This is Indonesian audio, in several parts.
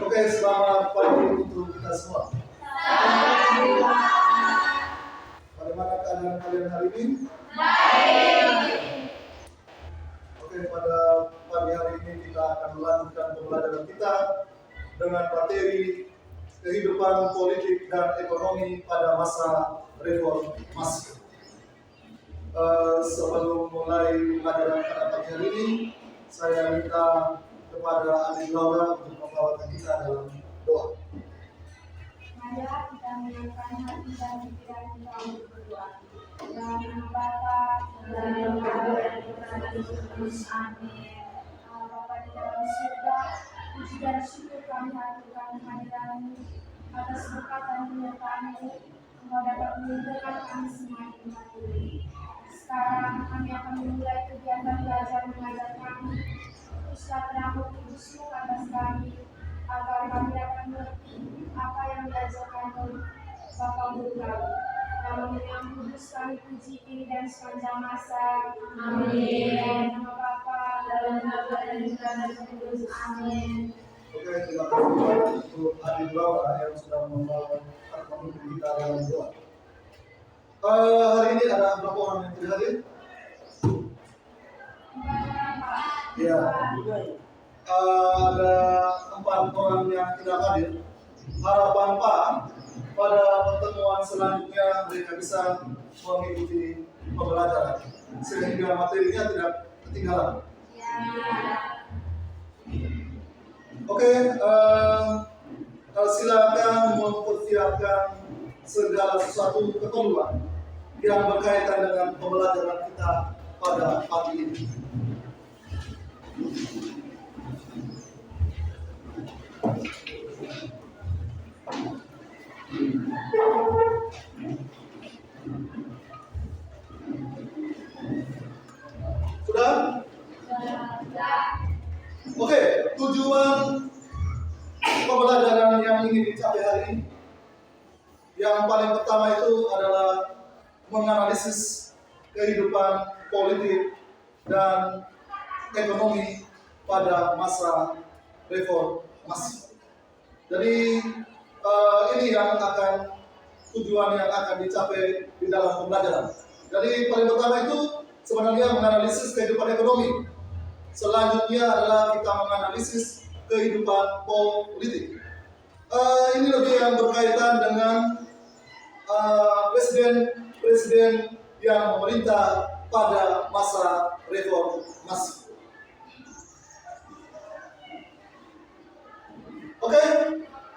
Oke, selamat pagi untuk kita semua. Bagaimana keadaan kalian hari ini? Oke, pada pagi hari ini kita akan melanjutkan pembelajaran kita dengan materi kehidupan politik dan ekonomi pada masa reformasi. Sebelum mulai pembelajaran pada pagi hari ini, saya minta kepada Adik Laura untuk membawakan kita dalam doa. Mari kita menyiapkan hati dan pikiran kita untuk berdoa. Dalam nama Bapa dan Putra dan Roh Kudus. Amin. Bapa di dalam surga, puji dan syukur kami haturkan kehadiran-Mu atas berkat dan penyertaan-Mu. Engkau dapat menunjukkan kami semua di tempat ini. Sekarang kami akan memulai kegiatan belajar mengajar kami. Teruslah Roh Kudus-Mu atas kami, agar kami dapat mengerti apa yang diajarkan oleh Bapa Guru kami. Nama Yang Kudus kami puji kini dan sepanjang masa. Amin. Nama Bapa dan Putra dan Roh Kudus. Amin. Oke, terima kasih untuk Adik Laura yang sudah memimpin kita dalam doa. Hari ini ada berapa orang yang tidak hadir? Ya, ada 4 orang yang tidak hadir. Harapan Pak, pada pertemuan selanjutnya mereka bisa mengikuti pembelajaran sehingga materinya tidak ketinggalan. Oke, silakan mempersiapkan segala sesuatu keperluan yang berkaitan dengan pembelajaran kita pada pagi ini. Sudah? Oke, tujuan pembelajaran yang ingin dicapai hari ini, yang paling pertama itu adalah menganalisis kehidupan politik dan ekonomi pada masa reformasi. Jadi ini yang akan tujuan yang akan dicapai di dalam pembelajaran. Jadi paling pertama itu sebenarnya menganalisis kehidupan ekonomi. Selanjutnya adalah kita menganalisis kehidupan politik. Ini lebih yang berkaitan dengan presiden yang memerintah pada masa reformasi. Oke,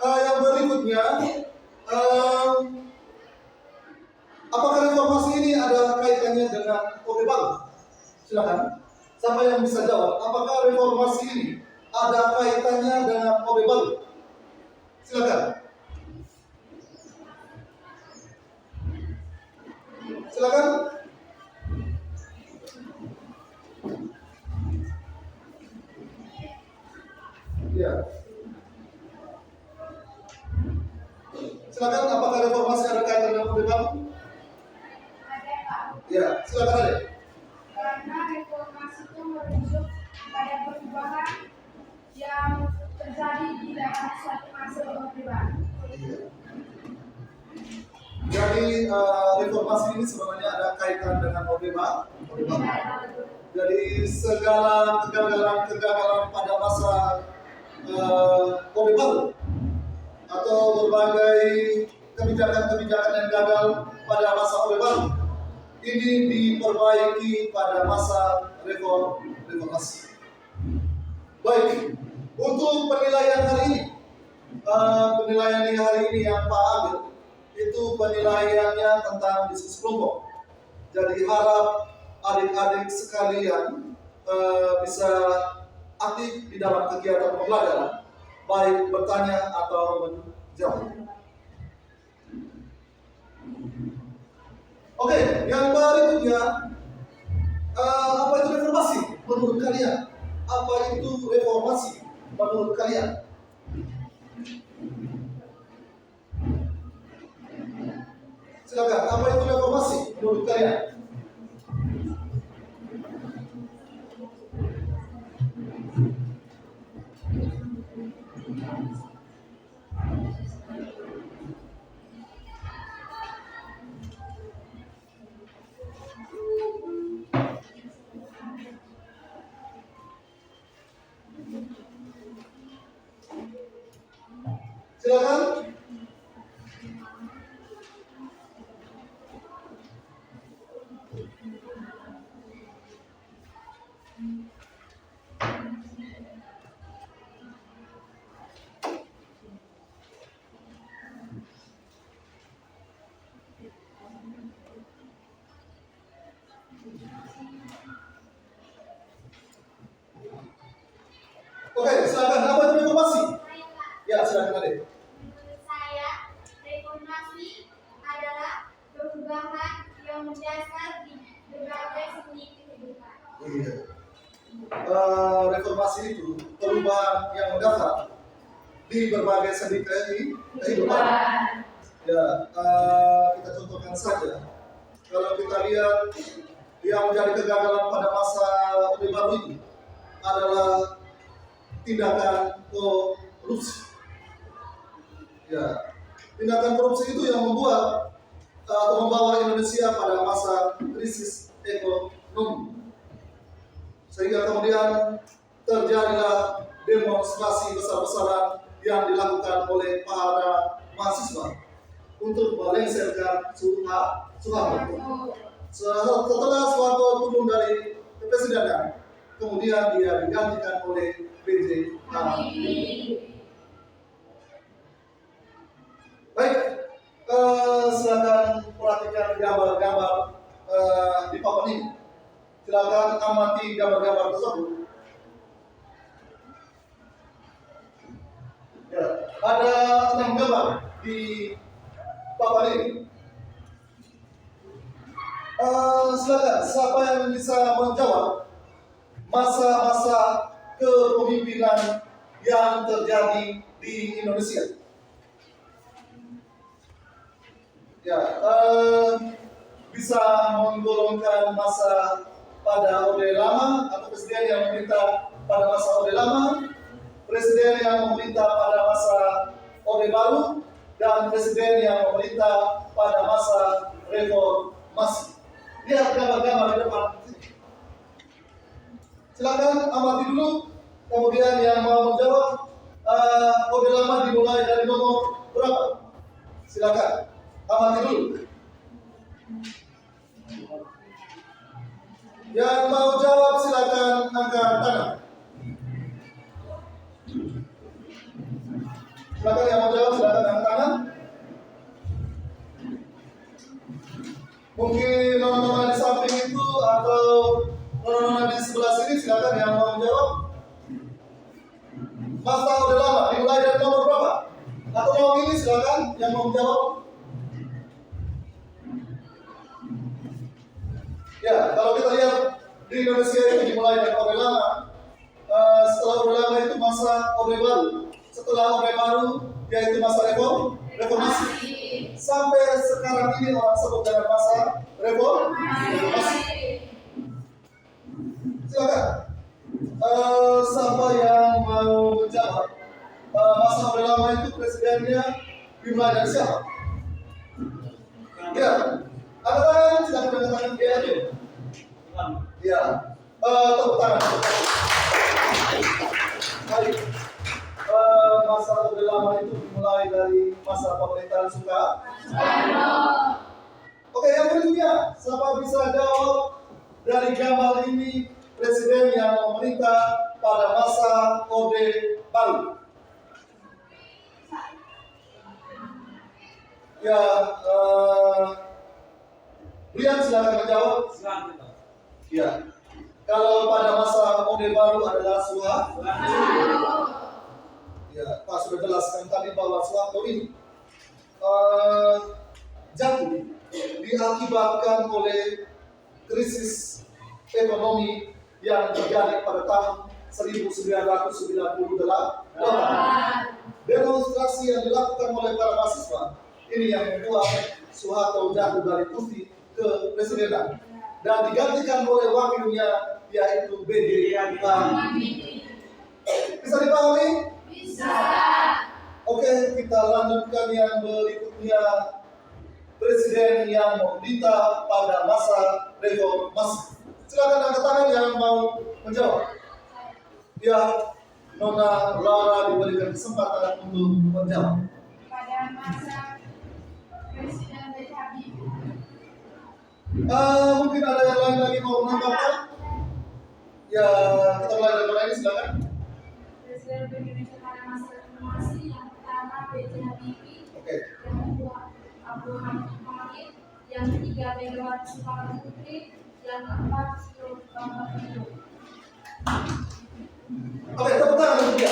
yang berikutnya, apakah reformasi ini ada kaitannya dengan Orde Baru? Silakan. Siapa yang bisa jawab? Apakah reformasi ini ada kaitannya dengan Orde Baru? Silakan. Silakan. Ya. Silakan, apakah reformasi ada kaitan dengan Orde Baru? Ada, Pak. Ya, silakan Adek. Karena reformasi itu merujuk pada perubahan yang terjadi di dalam suatu masa Orde Baru. Jadi reformasi ini sebenarnya ada kaitan dengan Orde Baru. Jadi segala kegagalan pada masa Orde Baru atau berbagai kebijakan-kebijakan yang gagal pada masa Orde Baru ini diperbaiki pada masa reformasi. Baik, untuk penilaian hari ini, yang Pak ambil itu penilaiannya tentang diskusi kelompok. Jadi harap adik-adik sekalian bisa aktif di dalam kegiatan pembelajaran, baik bertanya atau menjawab. Oke, yang berikutnya, apa itu reformasi menurut kalian? Apa itu reformasi menurut kalian? Silakan, apa itu reformasi menurut kalian? Silakan. Oke, silakan. Apa itu reformasi? Ya, silakan Ade. Menurut saya, reformasi adalah perubahan yang mendasar di berbagai seni kehidupan. Iya. Reformasi itu perubahan yang mendasar di berbagai sendi kehidupan. Ya, kita contohkan saja. Kalau kita lihat yang menjadi kegagalan pada masa Orde Baru itu adalah tindakan korupsi. Ya, tindakan korupsi itu yang membuat atau membawa Indonesia pada masa krisis ekonomi. Sehingga kemudian terjadilah demonstrasi besar-besaran yang dilakukan oleh para mahasiswa untuk melengsarkan Soeharto. Setelah Soeharto turun dari kepresidenan, kemudian dia digantikan oleh B.J. Habibie. Baik, silakan perhatikan gambar-gambar di papan ini. Silakan amati gambar-gambar tersebut. Ya, ada 6 gambar di papan ini. Silakan, siapa yang bisa menjawab masa-masa kepemimpinan yang terjadi di Indonesia? Ya, bisa menggolongkan masa pada Orde Lama atau presiden yang memerintah pada masa Orde Lama, presiden yang memerintah pada masa Orde Baru, dan presiden yang memerintah pada masa reformasi. Lihat gambar-gambar di depan. Silakan amati dulu. Kemudian yang mau menjawab, Orde Lama dimulai dari nomor berapa? Silakan amati dulu. Yang mau jawab silakan angkat tangan. Silakan yang mau jawab silakan angkat tangan. Mungkin nona-nona di samping itu atau nona-nona di sebelah sini silakan yang mau menjawab. Masa Orde Lama dimulai dari nomor berapa? Atau nomor ini silakan yang mau menjawab. Ya, kalau kita lihat di Indonesia itu dimulai dari Orde Lama. Setelah Orde Lama itu masa Orde Baru. Setelah Orde Baru yaitu masa reformasi. Sampai sekarang ini orang sebut dengan masa reformasi. Silakan. Siapa yang mau menjawab? Masa Orde Lama itu presidennya dimulai dari siapa? Ya. Ada tangan, silakan dengan tangan dia aja. Ya, tepuk tangan. Baik. Masa Orde Lama itu dimulai dari masa pemerintahan Soekarno. Oke, yang berikutnya, siapa bisa jawab dari gambar ini presiden yang memerintah pada masa Orde Baru? Ya, Brian silakan menjawab. Ya, kalau pada masa Orde Baru adalah Soeharto. Ya, Pak sudah jelaskan tadi bahwa Soeharto ini jatuh diakibatkan oleh krisis ekonomi yang terjadi pada tahun 1998. Demonstrasi yang dilakukan oleh para mahasiswa ini yang membuat Soeharto jatuh dari kursi ke presidenan dan digantikan oleh wakilnya yaitu B.J. Habibie. Bisa dipahami? Bisa. Oke, kita lanjutkan yang berikutnya. Presiden yang memerintah pada masa reformasi. Silakan angkat tangan yang mau menjawab. Ya, Nona Laura diberikan kesempatan untuk menjawab. pada masa Presiden B.J. Habibie. Mungkin ada yang lain lagi mau menambahkan? Ya, kita mulai dari mana ini, silakan. Presiden Indonesia pada masa reformasi yang pertama B.J. Habibie, Oke. yang kedua Abdul Hamid, yang ketiga Megawati Soekarno Putri, yang keempat Susilo Bambang Yudhoyono. Oke, tepuk tangan untuk dia.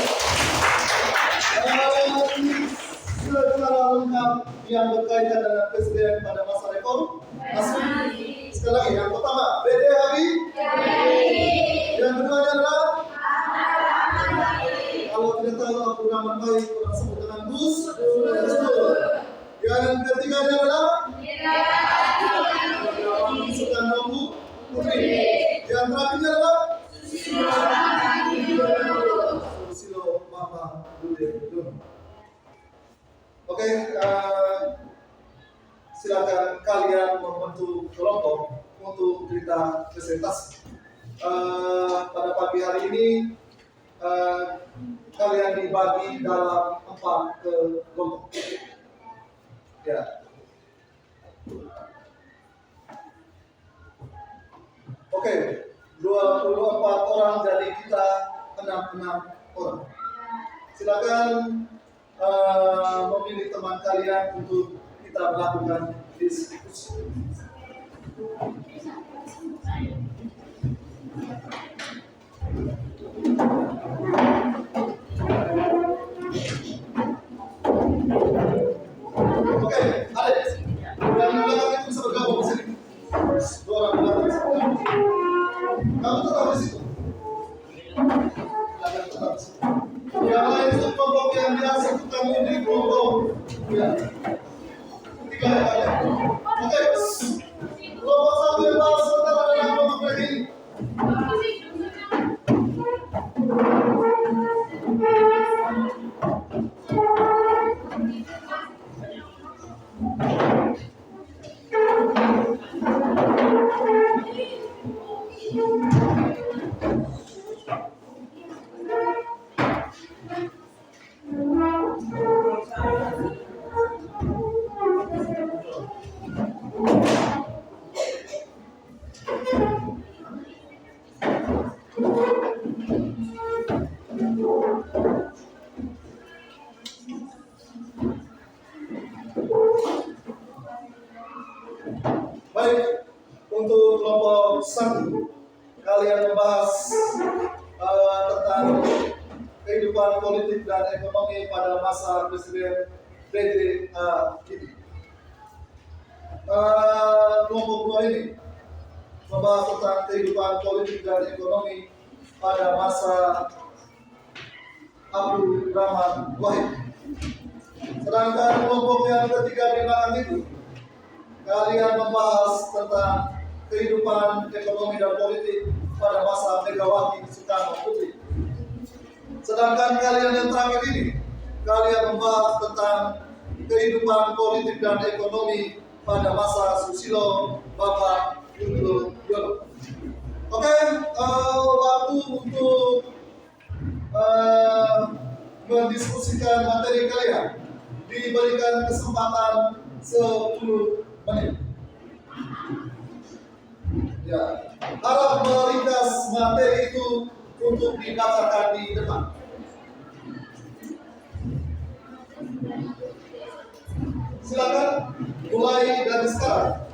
Secara lengkap yang berkaitan dengan presiden pada masa reformasi. Sekali lagi, yang pertama B.J. Habibie. Yang kedua adalah kalau tidak tahu aku nama baik, orang sebut dengan Gus Dur. Yang ketiga adalah Soekarno Putri. Yang terakhir adalah Susilo Bambang Yudhoyono. Oke, silakan kalian membentuk kelompok untuk kita presentasi. Pada pagi hari ini kalian dibagi dalam 4 kelompok. Ya. Oke, 24 orang, jadi kita 66 orang. Silakan memilih teman kalian untuk kita melakukan diskusi. Oke, Alex, yang belakang itu bisa bergabung di sini. 2 orang belakang bisa bergabung. Kamu tetap di situ. Silakan tetap di situ. Yang lain itu kelompok yang biasa itu kamu di kelompok. Ya. 3 yang ada. Oke, kelompok 1 yang bahas tentang adalah kelompok ini. Baik, untuk kelompok 1 kalian membahas tentang kehidupan politik dan ekonomi pada masa Presiden B.J. Habibie. Kelompok 2 ini membahas tentang kehidupan politik dan ekonomi pada masa Abdul Rahman Wahid. Sedangkan kelompok yang ketiga di belakang itu kalian membahas tentang kehidupan ekonomi dan politik pada masa Megawati Soekarno Putri. Sedangkan kalian yang terakhir ini, kalian membahas tentang kehidupan politik dan ekonomi pada masa Susilo Bambang Yudhoyono. Oke, waktu untuk mendiskusikan materi kalian diberikan kesempatan 10 menit. Ya, harap meringkas materi itu untuk dibacakan di depan. Silakan mulai dari sekarang.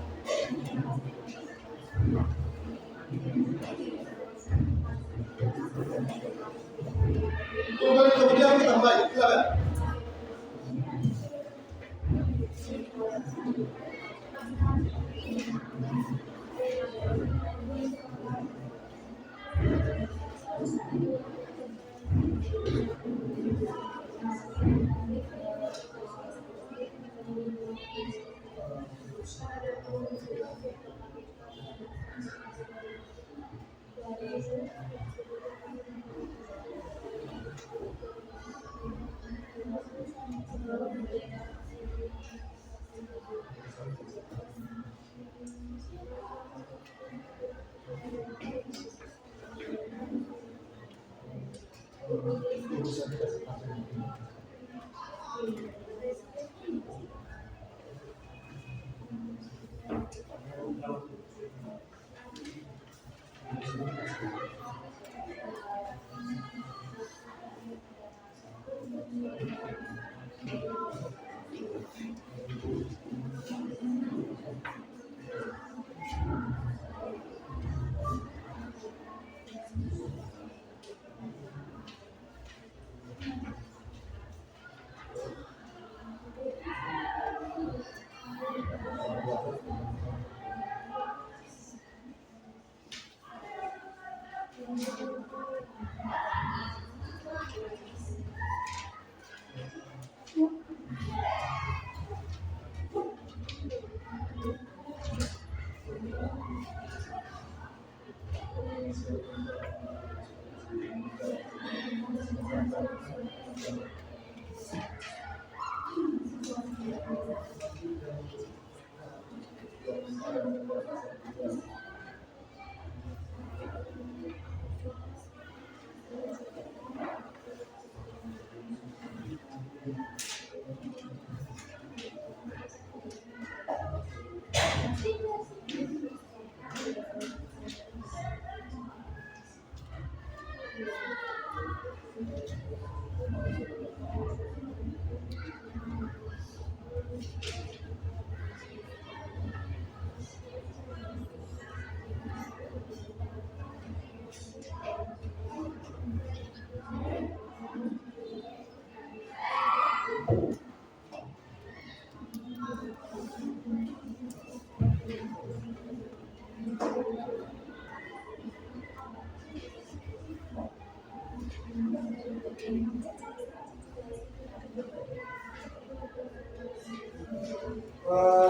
Kemudian kita mulai. Silakan.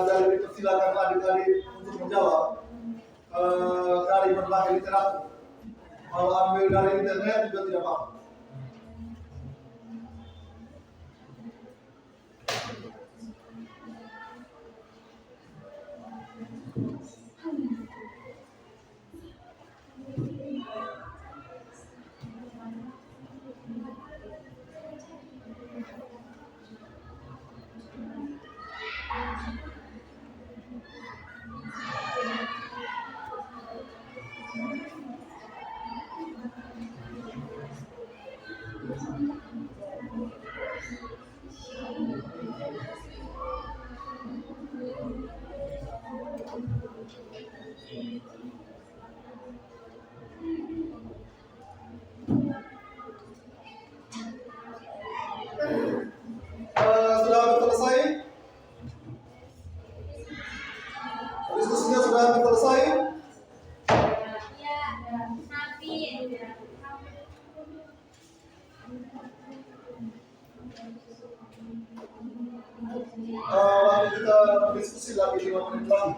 Dari silakan adik-adik untuk menjawab dari berbagai literatur. Kalau ambil dari internet juga tidak apa-apa. Sudah selesai? Diskusinya sudah selesai? Ya, Nabi. Lalu kita diskusi lagi 5 menit lagi.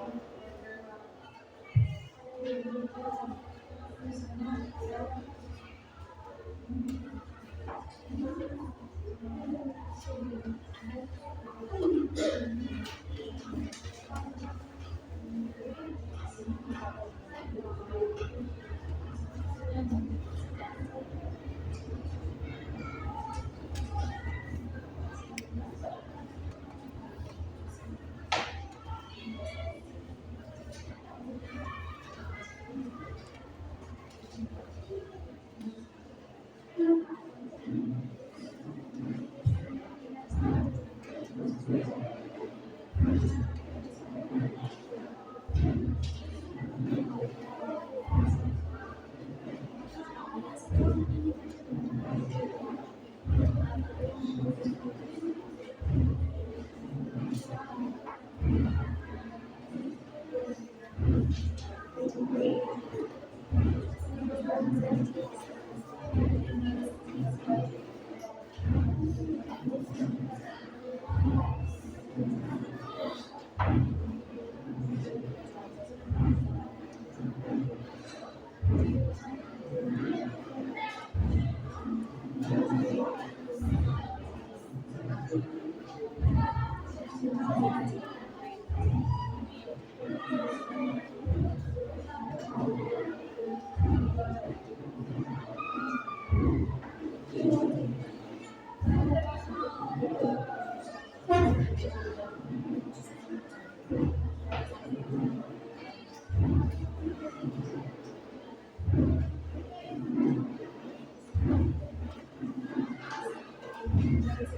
Oke,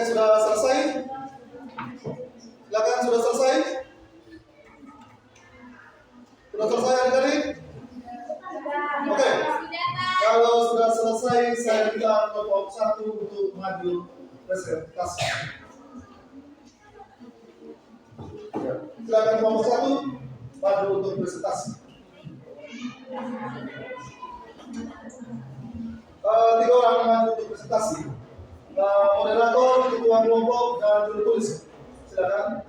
sudah selesai? Silakan, sudah selesai? Sudah selesai adik-adik? Oke. Kalau sudah selesai, saya minta kelompok 1 untuk maju presentasi. Ya. Silakan kelompok 1 maju untuk presentasi. 3 orang maju untuk presentasi. Moderator, ketua kelompok, dan juru tulis. Silakan.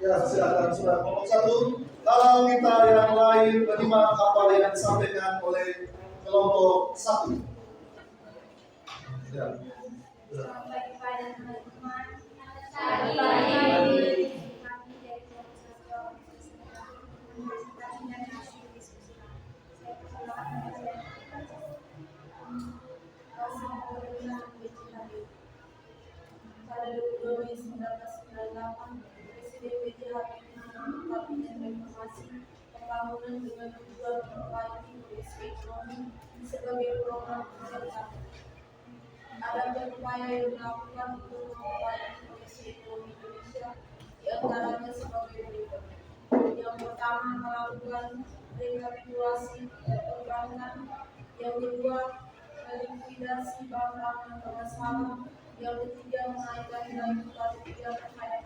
Ya, silakan sudah kelompok 1. Kalau kita yang lain menyimak apa yang disampaikan oleh kelompok 1. Ya. Selamat pagi kepada teman-teman. Kami dari kelompok 1 presentasikan hasil diskusi. Saya persilakan mengajar. Pada 22 Mei 1998, Presiden B.J. Habibie menandatangani Kabinet Reformasi Pembangunan dengan tujuan memperbaiki kondisi ekonomi sebagai program prioritas. Ada upaya yang dilakukan untuk memperbaiki kondisi ekonomi Indonesia, di antaranya sebagai berikut. Yang pertama, melakukan rekapitulasi perbankan. Yang kedua, melikuidasi bank-bank yang bermasalah. Yang ketiga, menaikkan nilai tukar rupiah terhadap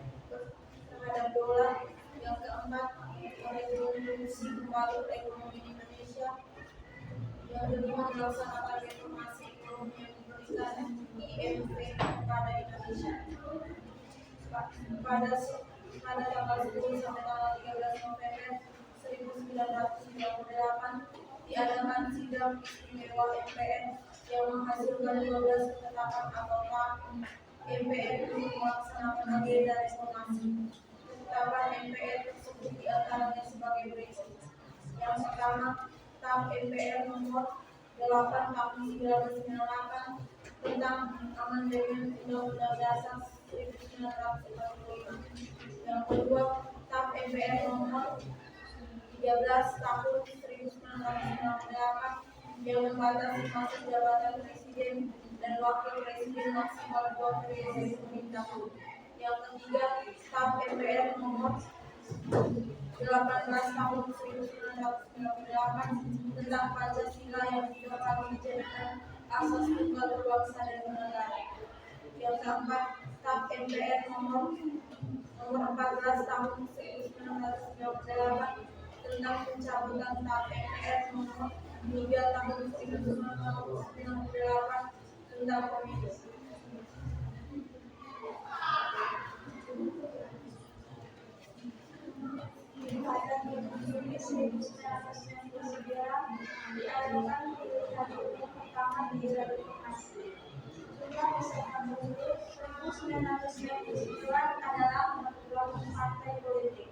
dolar. Yang keempat, merekonstruksi kembali ekonomi Indonesia. Yang kelima, melaksanakan reformasi ekonomi yang memberikan IMF kepada Indonesia. Pada tanggal 10 sampai tanggal 13 November 1998 diadakan sidang istimewa MPR yang menghasilkan 12 ketetapan anggota MPR untuk melaksanakan agenda reformasi. Ketetapan MPR tersebut diantaranya sebagai berikut. Yang pertama, TAP MPR nomor 8 tahun 1998 tentang amandemen Undang-Undang Dasar 1945. Yang kedua, TAP MPR nomor 13 tahun 1998 yang membatasi masa jabatan presiden dan wakil presiden maksimal 2 periode pemerintahan. Yang ketiga, TAP MPR nomor 18 tahun 1998 tentang Pancasila yang juga kami dijadikan asas tunggal berbangsa dan bernegara. Yang keempat, TAP MPR nomor 14 tahun 1998 tentang pencabutan TAP MPR nomor 3 tahun 1998 tentang pemilu. Pada 7 Juli 1999 diadakan pilihan umum pertama di reformasi. Jumlah peserta pemilu 1999 adalah 48 partai politik.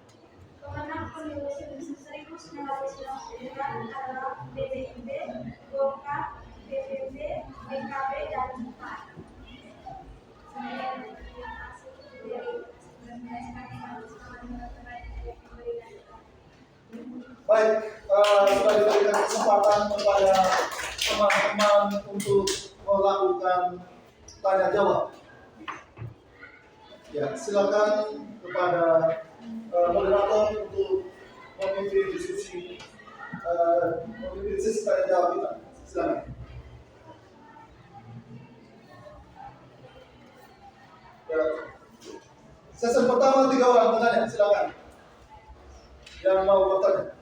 Pemenang pemilu 1999 adalah PDIP, Golkar, PBB, PKB, dan PAN. Saya terima kasih Baik, sudah diberikan kesempatan kepada teman-teman untuk melakukan tanya jawab. Ya, silakan kepada moderator untuk memimpin diskusi tanya jawab kita. Silakan. Ya. Sesi pertama 3 orang bertanya, silakan. Yang mau bertanya.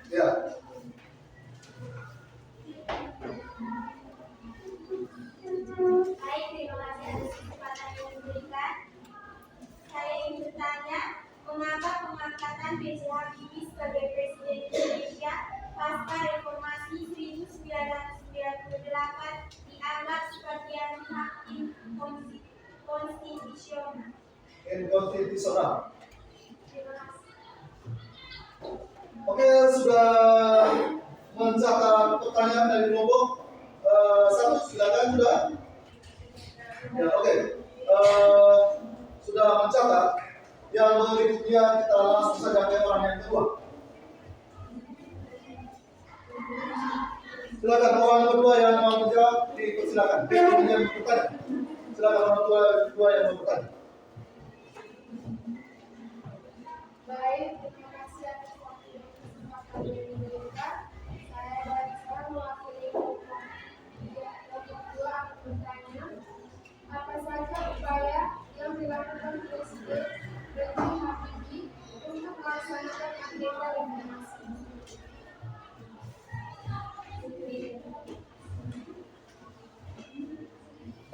Ya. Baik, terima kasih atas kesempatan yang diberikan. Saya ingin bertanya, mengapa pengangkatan B.J. Habibie sebagai konstitusional. Oke, sudah mencatat pertanyaan dari kelompok satu, silakan sudah. Ya, oke. Sudah mencatat. Yang berikutnya kita langsung saja ke orang yang kedua. Silakan orang kedua yang mau menjawab, dipersilakan. Yang bertanya. Silakan orang kedua yang mau bertanya. Baik, terima kasih atas waktu dan kesempatan yang diberikan. Saya dari saya mewakili kelompok dua akan bertanya, apa saja upaya yang dilakukan Presiden B.J. Habibie untuk melaksanakan agenda reformasi?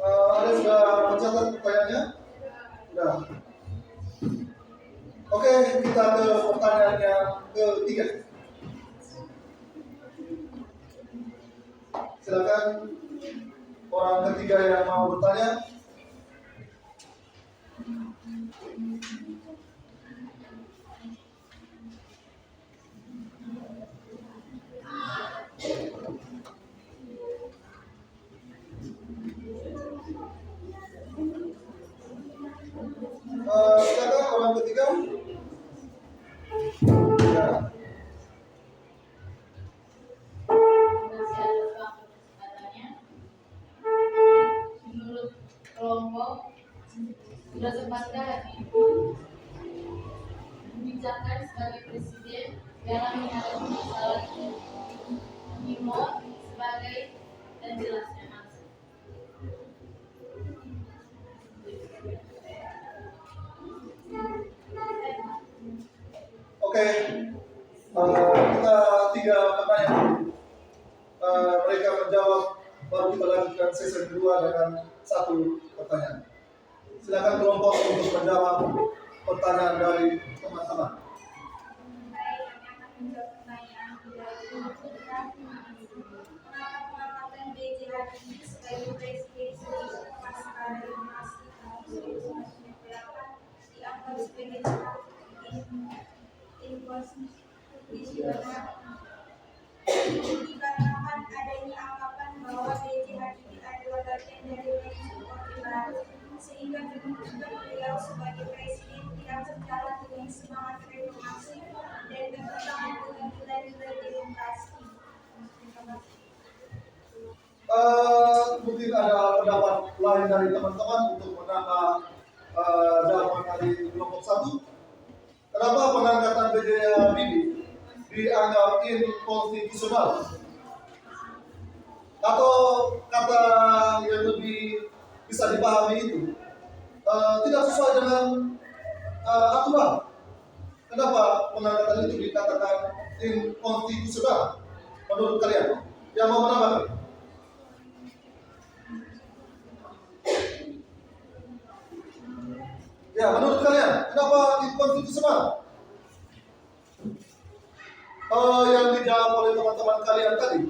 Ada sudah mencatat pertanyaannya? Sudah. Oke, kita ke pertanyaan yang ketiga. Silakan orang ketiga yang mau bertanya. Silakan orang ketiga. Ya. Masih atas waktu kesempatannya. Menurut kelompok, sudah sepatkah kebijakan sebagai presiden dalam menghadapi masalah timur sebagai dan jelasnya maksud. Oke, kita tiga pertanyaan. Mereka menjawab, baru kita lanjutkan sesi kedua dengan satu pertanyaan. Silakan kelompok untuk menjawab pertanyaan dari teman-teman. Baik, kami akan menjawab pertanyaan dari kenapa pengangkatan B.J. Habibie sebagai presiden pasca reformasi tahun 1998 dianggap sebagai salah inkonstitusional? Dikarenakan adanya anggapan bahwa B.J. Habibie adalah bagian dari rezim Orde Baru, sehingga menunjukkan beliau sebagai presiden tidak sejalan dengan semangat reformasi dan bertentangan dengan nilai-nilai demokrasi. Mungkin ada pendapat lain dari teman-teman untuk menambah jawaban dari kelompok satu. Kenapa pengangkatan B.J. Habibie dianggap inkonstitusional? Atau kata yang lebih bisa dipahami itu tidak sesuai dengan aturan. Kenapa pengangkatan itu dikatakan inkonstitusional menurut kalian? Yang mau menambahkan? Ya, menurut kalian, kenapa inkonstitusional? Yang dijawab oleh teman-teman kalian tadi,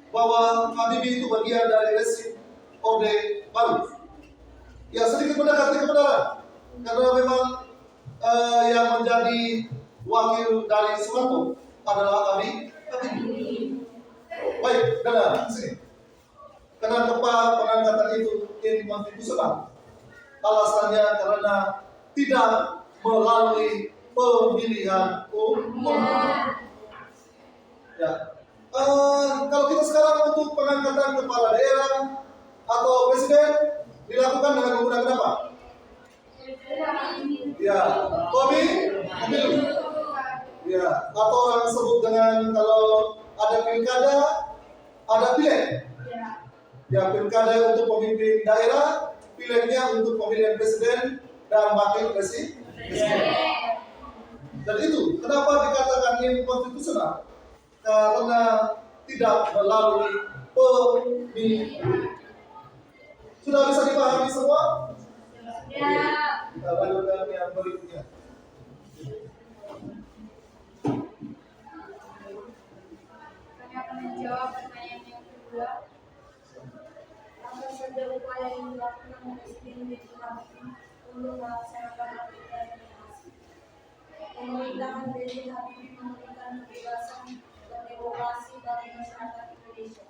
bahwa Habibie itu bagian dari rezim Orde Baru. Ya, sedikit mendekati kebenaran, karena memang yang menjadi wakil dari Soeharto adalah Habibie. Baik, dengar di sini. Kenapa pengangkatan itu inkonstitusional? Alasannya karena tidak melalui pemilihan umum. Ya. Kalau kita sekarang untuk pengangkatan kepala daerah atau presiden dilakukan dengan menggunakan apa? Ya, pemilu. Ya, atau orang sebut dengan kalau ada pilkada, ada pileg. Ya, pilkada untuk pemimpin daerah, pilegnya untuk pemilihan presiden dan wakil presiden. Dan itu kenapa dikatakan inkonstitusional? Karena tidak melalui pemilu. Sudah bisa dipahami semua? Ya. Kita lanjutkan yang berikutnya. Kami akan menjawab pertanyaan yang kedua. Apa saja upaya yang dilakukan Presiden B.J. Habibie untuk melaksanakan Pemerintahan B.J. Habibie memberikan kebebasan dan demokrasi bagi masyarakat Indonesia.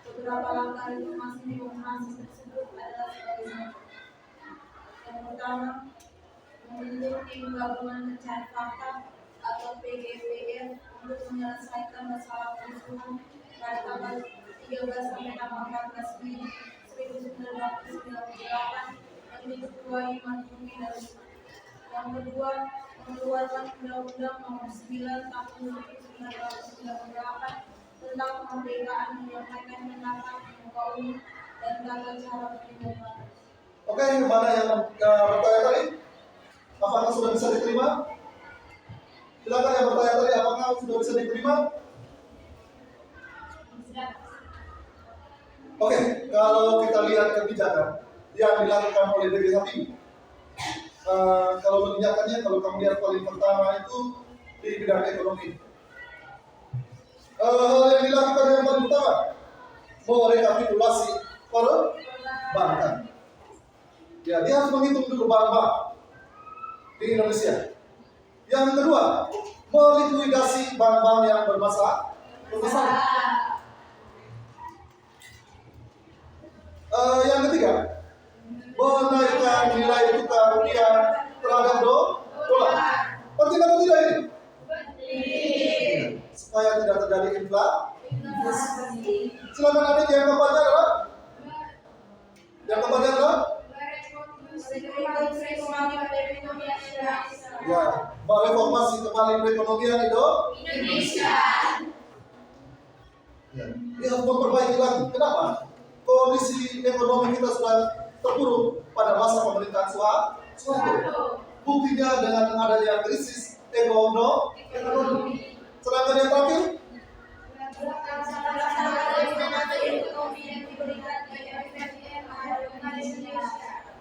Beberapa langkah reformasi demokrasi tersebut adalah sebagai berikut. Yang pertama, membentuk tim gabungan pencari fakta atau PGPR untuk menyelesaikan masalah kerusuhan pada tanggal 13 sampai tanggal 14 Mei 1998 yang diketuai Mahatma Gandhi. Yang kedua, mengeluarkan Undang-Undang Nomor 9 Tahun 1998 tentang kemerdekaan menyampaikan pendapat muka umum dan tata cara berdemokrasi. Oke, mana yang bertanya tadi? Apakah sudah bisa diterima? Silakan yang bertanya tadi, apakah sudah bisa diterima? Oke, kalau kita lihat kebijakan yang dilakukan oleh B.J. Habibie, kalau kebijakannya, kalau kamu lihat paling pertama itu di bidang ekonomi. Yang dilakukan yang paling pertama, merekapitulasi perbankan. Ya, dia harus menghitung dulu bank-bank di Indonesia. Yang kedua, melikuidasi bank-bank yang bermasalah. Yang ketiga, menaikkan nilai tukar rupiah terhadap dolar. Penting atau tidak ini? Supaya tidak terjadi inflasi. Silakan adik, yang keempatnya adalah? Yang keempatnya adalah? Ya, mereformasi kembali perekonomian Indonesia. Ya, dia harus memperbaiki lagi. Kenapa? Kondisi ekonomi kita sudah terpuruk pada masa pemerintahan Soeharto. Buktinya dengan adanya krisis ekonomi. Sedangkan yang terakhir,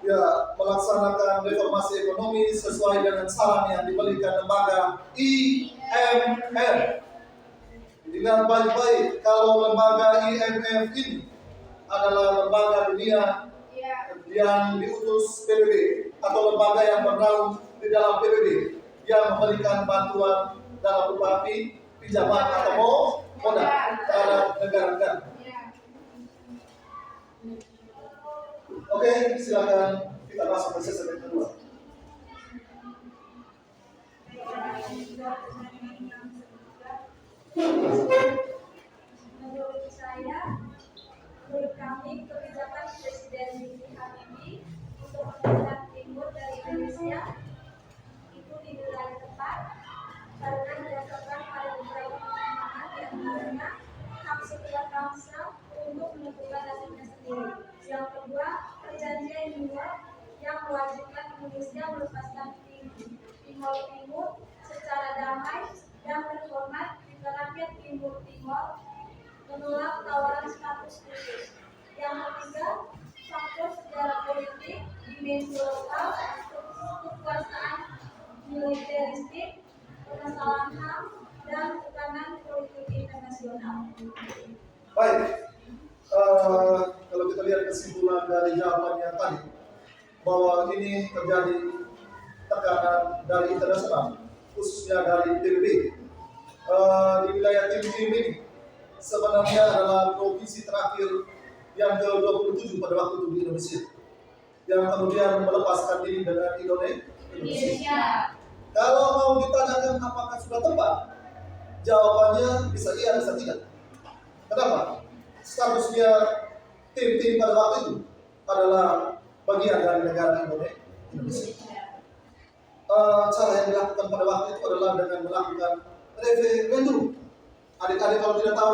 ya, melaksanakan reformasi ekonomi sesuai dengan saran yang diberikan lembaga IMF. Ingat baik-baik, kalau lembaga IMF ini adalah lembaga dunia yang diutus PBB atau lembaga yang bernaung di dalam PBB yang memberikan bantuan dalam berupa pinjaman atau modal terhadap negara-negara. Oke, silakan kita masuk ke sesi kedua. Menurut saya, menurut kami, kebijakan Presiden B.J. Habibie untuk memecah timur dari Indonesia itu dinilai tepat karena berdasarkan pada beberapa pertimbangan, di antaranya hak setiap bangsa untuk menentukan nasibnya sendiri. Yang kedua, perjanjian New York yang mewajibkan Indonesia melepaskan Timor Timur secara damai dan terhormat jika rakyat Timur Timor menolak tawaran status khusus. Yang ketiga, faktor sejarah politik, dimensi lokal, kekuasaan militeristik, permasalahan HAM, dan tekanan politik internasional. Baik, kalau kita lihat kesimpulan dari jawabannya tadi, bahwa ini terjadi tekanan dari internasional, khususnya dari PBB. Di wilayah tim-tim ini sebenarnya adalah provinsi terakhir yang ke-27 pada waktu itu di Indonesia, yang kemudian melepaskan diri dengan Indonesia. Kalau mau ditanyakan apakah sudah tepat, jawabannya bisa iya, bisa tidak. Kenapa? Statusnya tim-tim pada waktu itu adalah bagian dari negara Indonesia. Cara yang dilakukan pada waktu itu adalah dengan melakukan referendum. Adik-adik kalau tidak tahu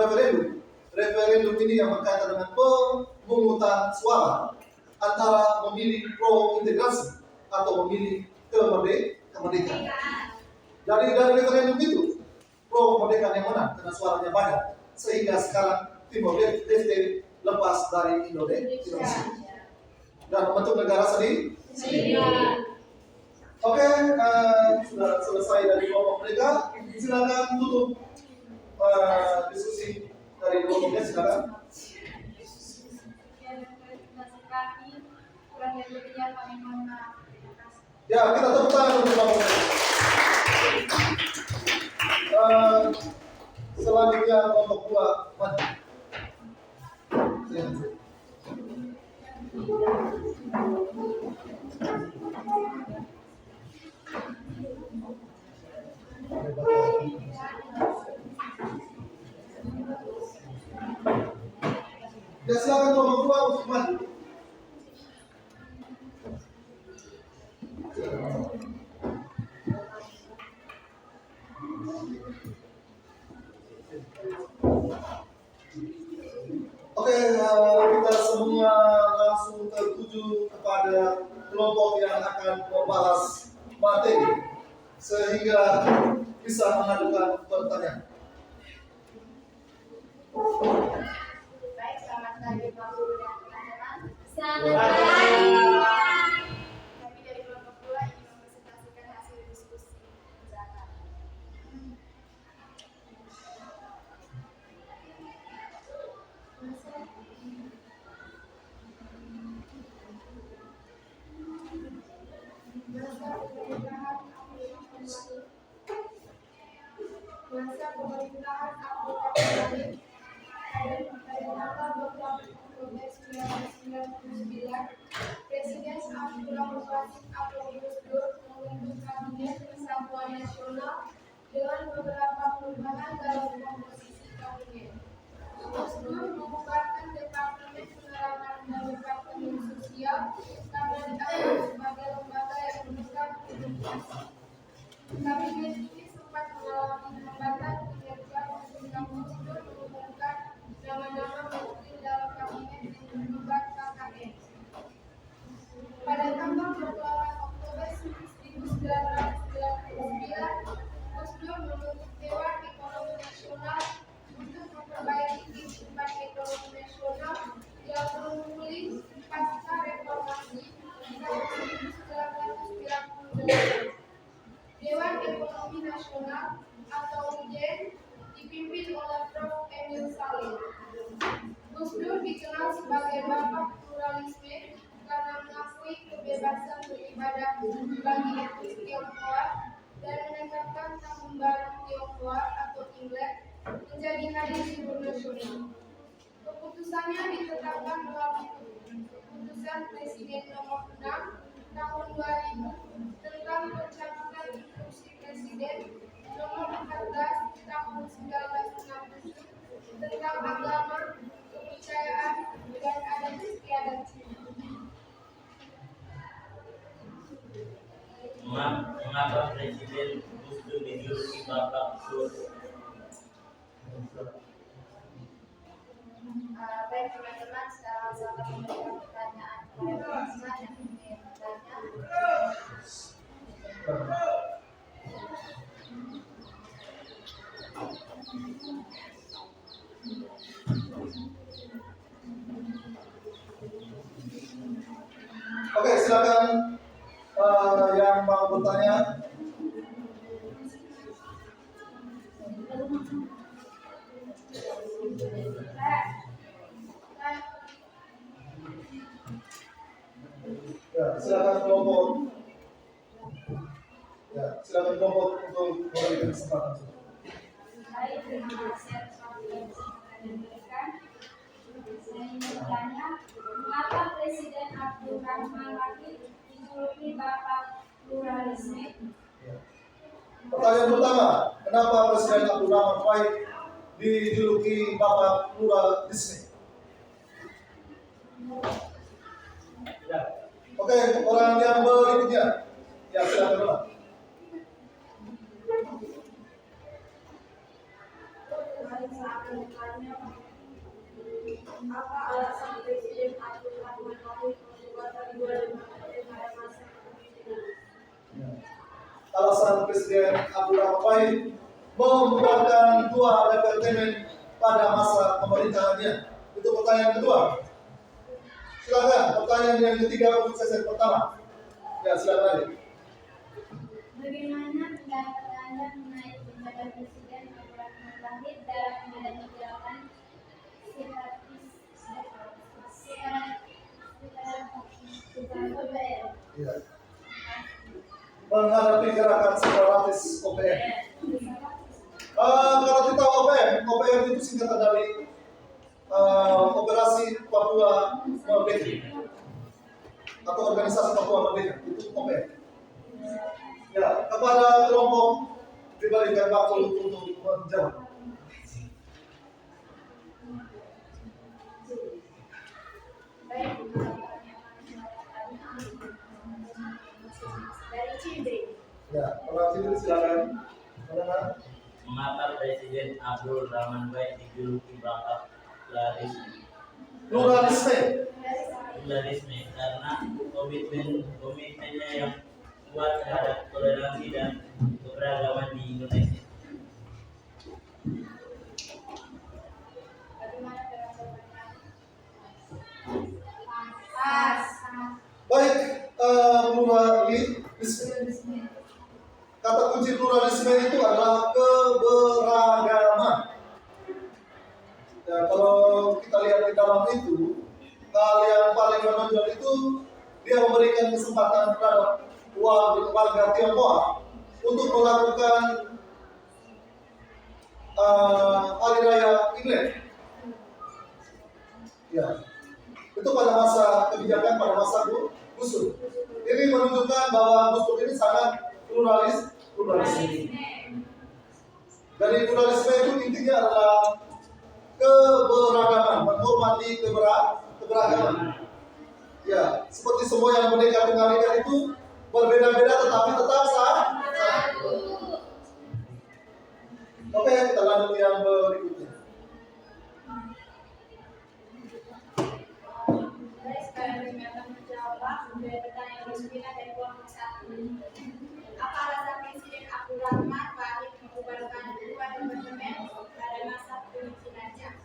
referendum ini yang berkaitan dengan pemungutan suara antara memilih pro integrasi atau memilih kemerdekaan. Jadi dari referendum itu pro kemerdekaan yang menang karena suaranya banyak, sehingga sekarang Timor Leste lepas dari Indonesia dan membentuk negara sendiri. Oke, sudah selesai dari kelompok mereka. Silakan tutup diskusi dari kelompoknya, silakan. Kurang lebihnya kami mohon maaf. Terima kasih. Ya, kita tepuk tangan untuk kelompok mereka. Selanjutnya kelompok 2 maju. Ya, silakan kelompok 2 untuk maju. Oke, kita semua langsung tertuju kepada kelompok yang akan membahas materi sehingga bisa mengajukan pertanyaan. Baik, selamat pagi Pak Guru dan teman-teman. Selamat pagi. Kami dari kelompok 2 ingin mempresentasikan hasil diskusi menjalankan. Masa pemerintahan Abdul pada tanggal 20 Oktober 1999, Presiden Abdullah Mubarak atau Gus Dur membentuk Kabinet Persatuan Nasional dengan beberapa perubahan dalam komposisi kabinet. Gus Dur membubarkan Departemen Penerangan dan Departemen Sosial karena dianggap sebagai lembaga yang menekan demokrasi. Kabinet ini sempat mengalami hambatan kinerja ketika Gus Dur mengumumkan nama-nama menteri dalam kabinet yang berubah KKN. Pada tanggal 28 Oktober 1999, Gus Dur membentuk Dewan Ekonomi Nasional untuk memperbaiki kehidupan ekonomi nasional yang bermulai pasca reformasi tahun 1998. Dewan Ekonomi Nasional atau DEN dipimpin oleh Prof. Emil Salim. Gus Dur dikenal sebagai bapak pluralisme karena mengakui kebebasan beribadah bagi etnis Tionghoa dan menetapkan Tahun Baru Tionghoa atau Imlek menjadi hari libur nasional. Keputusannya ditetapkan melalui Keputusan Presiden Nomor 6 Tahun 2000 tentang pencabutan Instruksi Presiden Nomor 14 Tahun 1967 tentang agama, kepercayaan, dan adat istiadat Cina. Mengapa Presiden Gus Dur dijuluki Bapak Dur? Baik teman-teman, sekarang saya akan memberikan pertanyaan kepada teman-teman yang ingin bertanya. Oke, silakan yang mau bertanya. Ya, silakan kelompok. Ya, silakan kelompok untuk memberikan kesempatan. Baik, terima kasih atas waktu yang diberikan. Saya ingin bertanya, mengapa Presiden Abdul Rahman Wahid dijuluki Bapak Pluralisme? Pertanyaan pertama, kenapa Presiden Abdul Rahman Wahid dijuluki Bapak Pluralisme? Ya. Oke, orang yang berikutnya. Ya, silakan dulu. Apa alasan Presiden Abdul Rahman Wahid membubarkan dua lembaga pada masa kepemimpinan? Alasan Presiden Abdul Rahman Wahid membubarkan dua departemen pada masa pemerintahannya. Itu pertanyaan kedua. Silakan, pertanyaan yang ketiga untuk sesi pertama. Ya, silakan lagi. Bagaimana pendapat Anda mengenai kebijakan Presiden Abdul Rahman Wahid dalam menghadapi gerakan Ya. Menghadapi gerakan separatis OPM. Kalau kita OPM itu singkatan dari Operasi Papua Merdeka atau Organisasi Papua Merdeka, itu OPM. Ya, kepada kelompok diberikan waktu untuk menjawab. Dari Cindri. Ya, Pak Cindri silakan. Silakan. Mengapa Presiden Abdul Rahman Baik dijuluki bapak Pluralisme. pluralisme karena komitmennya yang kuat terhadap toleransi dan keberagaman di Indonesia. Bagaimana cara jawabannya? Pas. Baik, pluralisme. Kata kunci pluralisme itu adalah keberagaman. Ya, kalau kita lihat di dalam itu, hal yang paling menonjol itu dia memberikan kesempatan terhadap warga Tionghoa untuk melakukan hari raya Imlek. Ya, itu pada masa kebijakan, pada masa Gus Dur. Ini menunjukkan bahwa Gus Dur ini sangat pluralisme. Dari pluralisme itu intinya adalah keberagaman, menghormati keberagaman. Ya, seperti semua yang Merdeka Tunggal Ika itu berbeda-beda tetapi tetap satu. Oke, kita lanjut yang berikutnya. Baik, sekarang kami akan menjawab dari pertanyaan Rosmina dari kelompok 1. Apa alasan Presiden Abdul Rahman Wahid membubarkan dua departemen pada masa kepemimpinannya?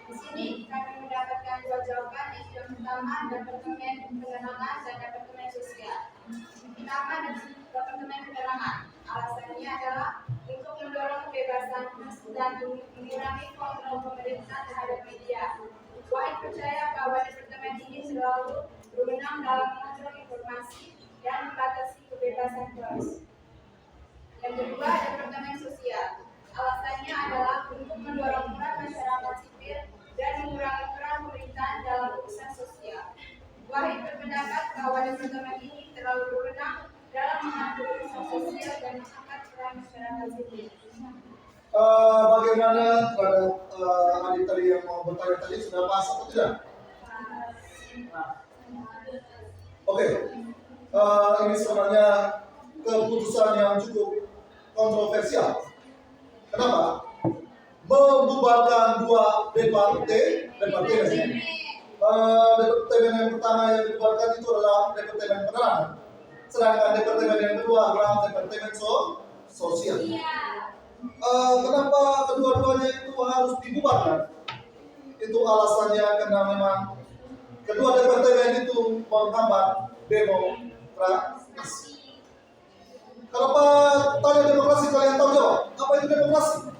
Di sini kami mendapatkan dua jawaban, yaitu yang pertama Departemen Penerangan dan Departemen Sosial. Pertama, Departemen Penerangan. Alasannya adalah untuk mendorong kebebasan pers dan mengurangi kontrol pemerintah terhadap media. Wahid percaya bahwa departemen ini selalu berwenang dalam mengontrol informasi dan membatasi kebebasan pers. Yang kedua, Departemen Sosial. Alasannya adalah untuk mendorong peran masyarakat sipil dan mengurangi peran pemerintahan dalam urusan sosial. Wahid berpendapat bahwa departemen ini terlalu berwenang dalam mengatur urusan sosial dan mengangkat peran masyarakat sipil. Bagaimana terhadap adik tadi yang mau bertanya tadi, sudah pas atau tidak? Oke. Ini sebenarnya keputusan yang cukup kontroversial. Kenapa? Membubarkan dua departemen. Departemen yang pertama yang dibubarkan itu adalah Departemen Penerangan, sedangkan departemen yang kedua adalah Departemen Sosial. Kenapa kedua-duanya itu harus dibubarkan? Itu alasannya karena memang kedua departemen itu menghambat demokrasi. Kenapa tanya demokrasi, kalian tahu jawab? Apa itu demokrasi?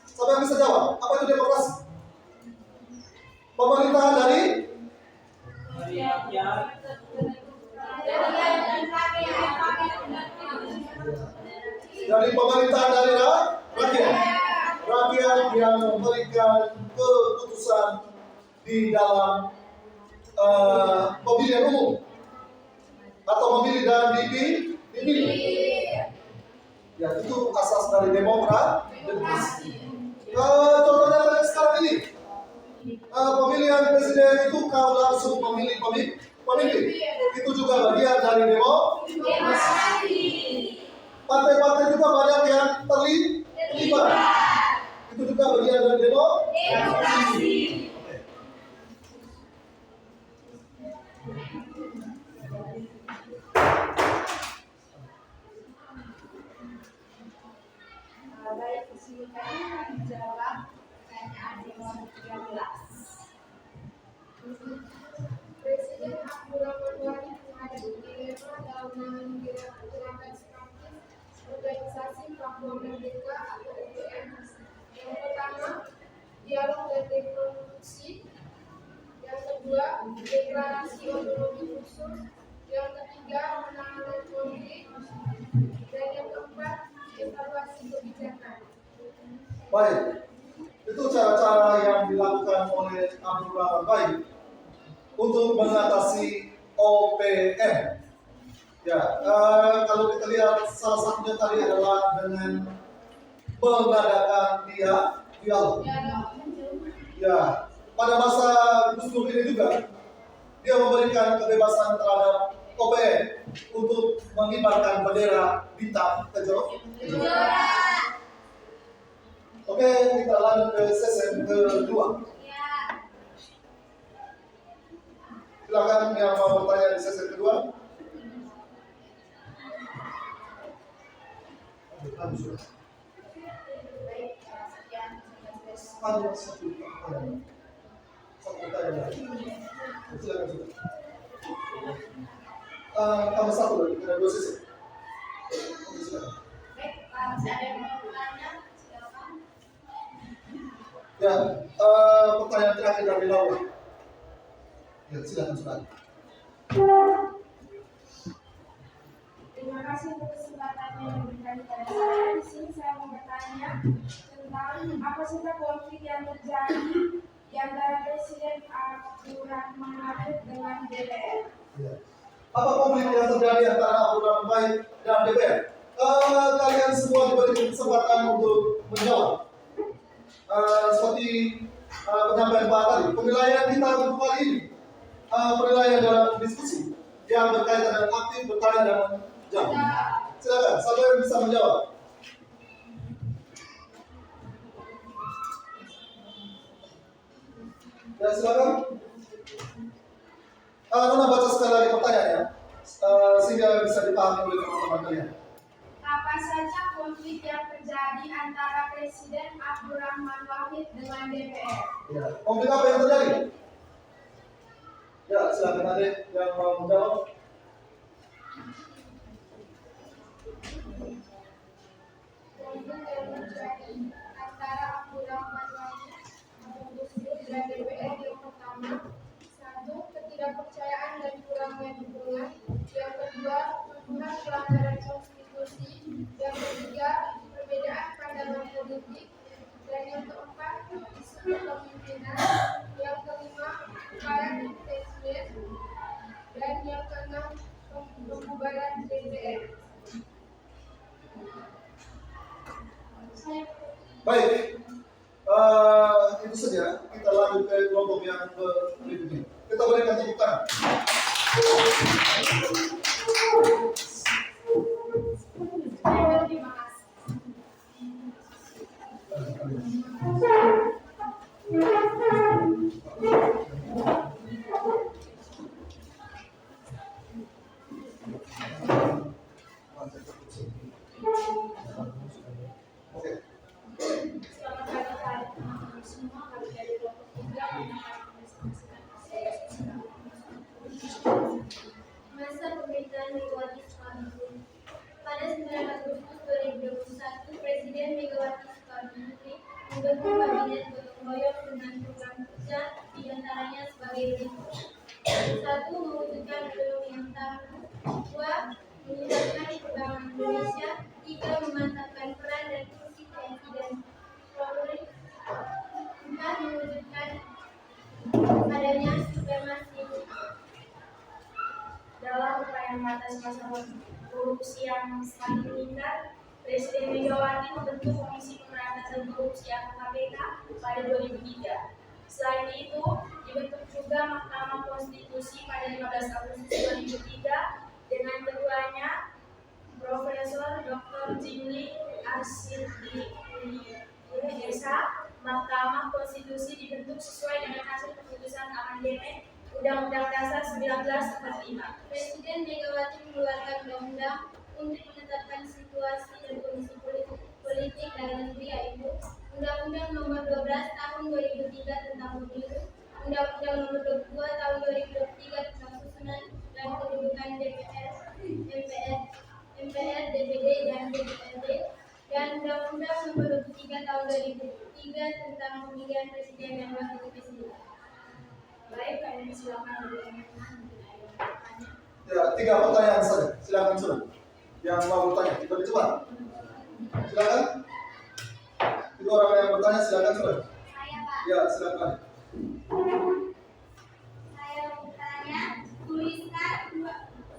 Siapa yang bisa jawab? Apa itu demokrasi? Pemerintahan dari pemerintahan dari rakyat yang memberikan keputusan di dalam pemilihan umum atau memilih dan dipilih. Ya, itu asas dari demokrasi. Contohnya pada sekarang ini, pemilihan presiden itu kau langsung memilih pemimpin. Itu juga bagian dari demokrasi. Partai-partai juga banyak yang terlibat. Itu juga bagian dari demokrasi. Baik, di sini kami menjawab pertanyaan di nomor 13. Presiden Abdul Rahman Wahid menghadapi dilema dalam menangani gerakan sistematis organisasi Papua Merdeka atau UPM. Yang pertama, dialog dan reproduksi. Yang kedua, deklarasi otonomi khusus. Yang ketiga, penanganan konflik. Dan yang keempat, evaluasi kebijakan. Baik, itu cara-cara yang dilakukan oleh Abdul Rahman Baik untuk mengatasi OPM. Ya, kalau kita lihat salah satunya tadi adalah dengan mengadakan dialog. Ya, pada masa Gus Dur ini juga dia memberikan kebebasan terhadap OPM untuk mengibarkan bendera bintang kejora. Oke, kita lanjut ke sesi kedua. Silakan yang mau bertanya di sesi kedua. Ada satu pertanyaan. Silakan. Tambah satu lagi, ada dua sesi. Oke, silakan. Baik, masih ada yang mau bertanya? Silakan. Ya, pertanyaan terakhir dari Laura. Ya, silakan. Terima kasih untuk kesempatan yang diberikan kepada saya. Di sini saya mau bertanya tentang apa saja konflik yang terjadi di antara Presiden Abdurrahman Wahid dengan DPR. Ya. Apa konflik yang terjadi antara Abdul Rahman Baik dan DPR? Kalian semua diberi kesempatan untuk menjawab. Seperti penyampaian Pak tadi, penilaian kita untuk kali ini penilaian dalam diskusi yang berkaitan dengan aktif, bertanya dan menjawab. Silakan, siapa yang bisa menjawab? Ya, silakan. Nona baca sekali lagi pertanyaannya, sehingga bisa dipahami oleh teman-teman kalian. Apa saja konflik yang terjadi antara Presiden Abdurrahman Wahid dengan DPR? Ya, konflik apa yang terjadi? Ya, silakan adik yang mau menjawab. Konflik yang terjadi antara Abdurrahman Wahid dan DPR yang pertama, satu, ketidakpercayaan dan kurangnya dukungan. Yang kedua, tuduhan pelanggaran konstitusi. Yang ketiga, perbedaan pandangan politik. Dan yang keempat, isu kepemimpinan. Yang kelima, upaya impeachment. Dan yang keenam, pembubaran DPR. Baik, itu saja. Kita lanjut ke kelompok yang berikutnya. Kita berikan tepuk tangan. Terima kasih. Oke. Selamat pagi teman-teman semua. Kami dari kelompok 3 Masa pemerintahan Megawati Soekarno-Putri. Pada 9 Agustus 2021, Presiden Megawati Soekarno-Putri membentuk kabinet gotong royong dengan program kerja di antaranya sebagai berikut: 1. Mewujudkan ekonomi yang tangguh. 2. Meningkatkan perkembangan Indonesia. 3. Memantapkan peran dan fungsi TNI dan Polri. 4. Mewujudkan adanya supremasi dalam upaya mengatasi masalah korupsi yang semakin meningkat. Presiden Megawati membentuk Komisi Pemberantasan Korupsi atau KPK pada 2003. Selain itu, dibentuk juga Mahkamah Konstitusi pada 15 Agustus 2003 dengan ketuanya Profesor Dr. Jimli Asyiddi Desa. Mahkamah Konstitusi dibentuk sesuai dengan hasil keputusan amandemen Undang-Undang Dasar 1945. Presiden Megawati mengeluarkan undang-undang untuk menetapkan situasi dan kondisi politik dalam negeri, yaitu Undang-Undang Nomor 12 Tahun 2003 tentang Pemilu, Undang-Undang Nomor 22 Tahun 2023 tentang Susunan dan Kedudukan DPR, MPR, DPD dan DPRD, dan Undang-Undang Nomor 23 Tahun 2003 tentang Pemilihan Presiden dan Wakil Presiden. Baik, kami silakan bertanya. Ya, 3 pertanyaan saja. Silakan sudah. Yang mau bertanya, lebih cepat. Silakan. Itu orang yang bertanya, silakan sudah. Saya Pak. Ya, silakan. Saya bertanya,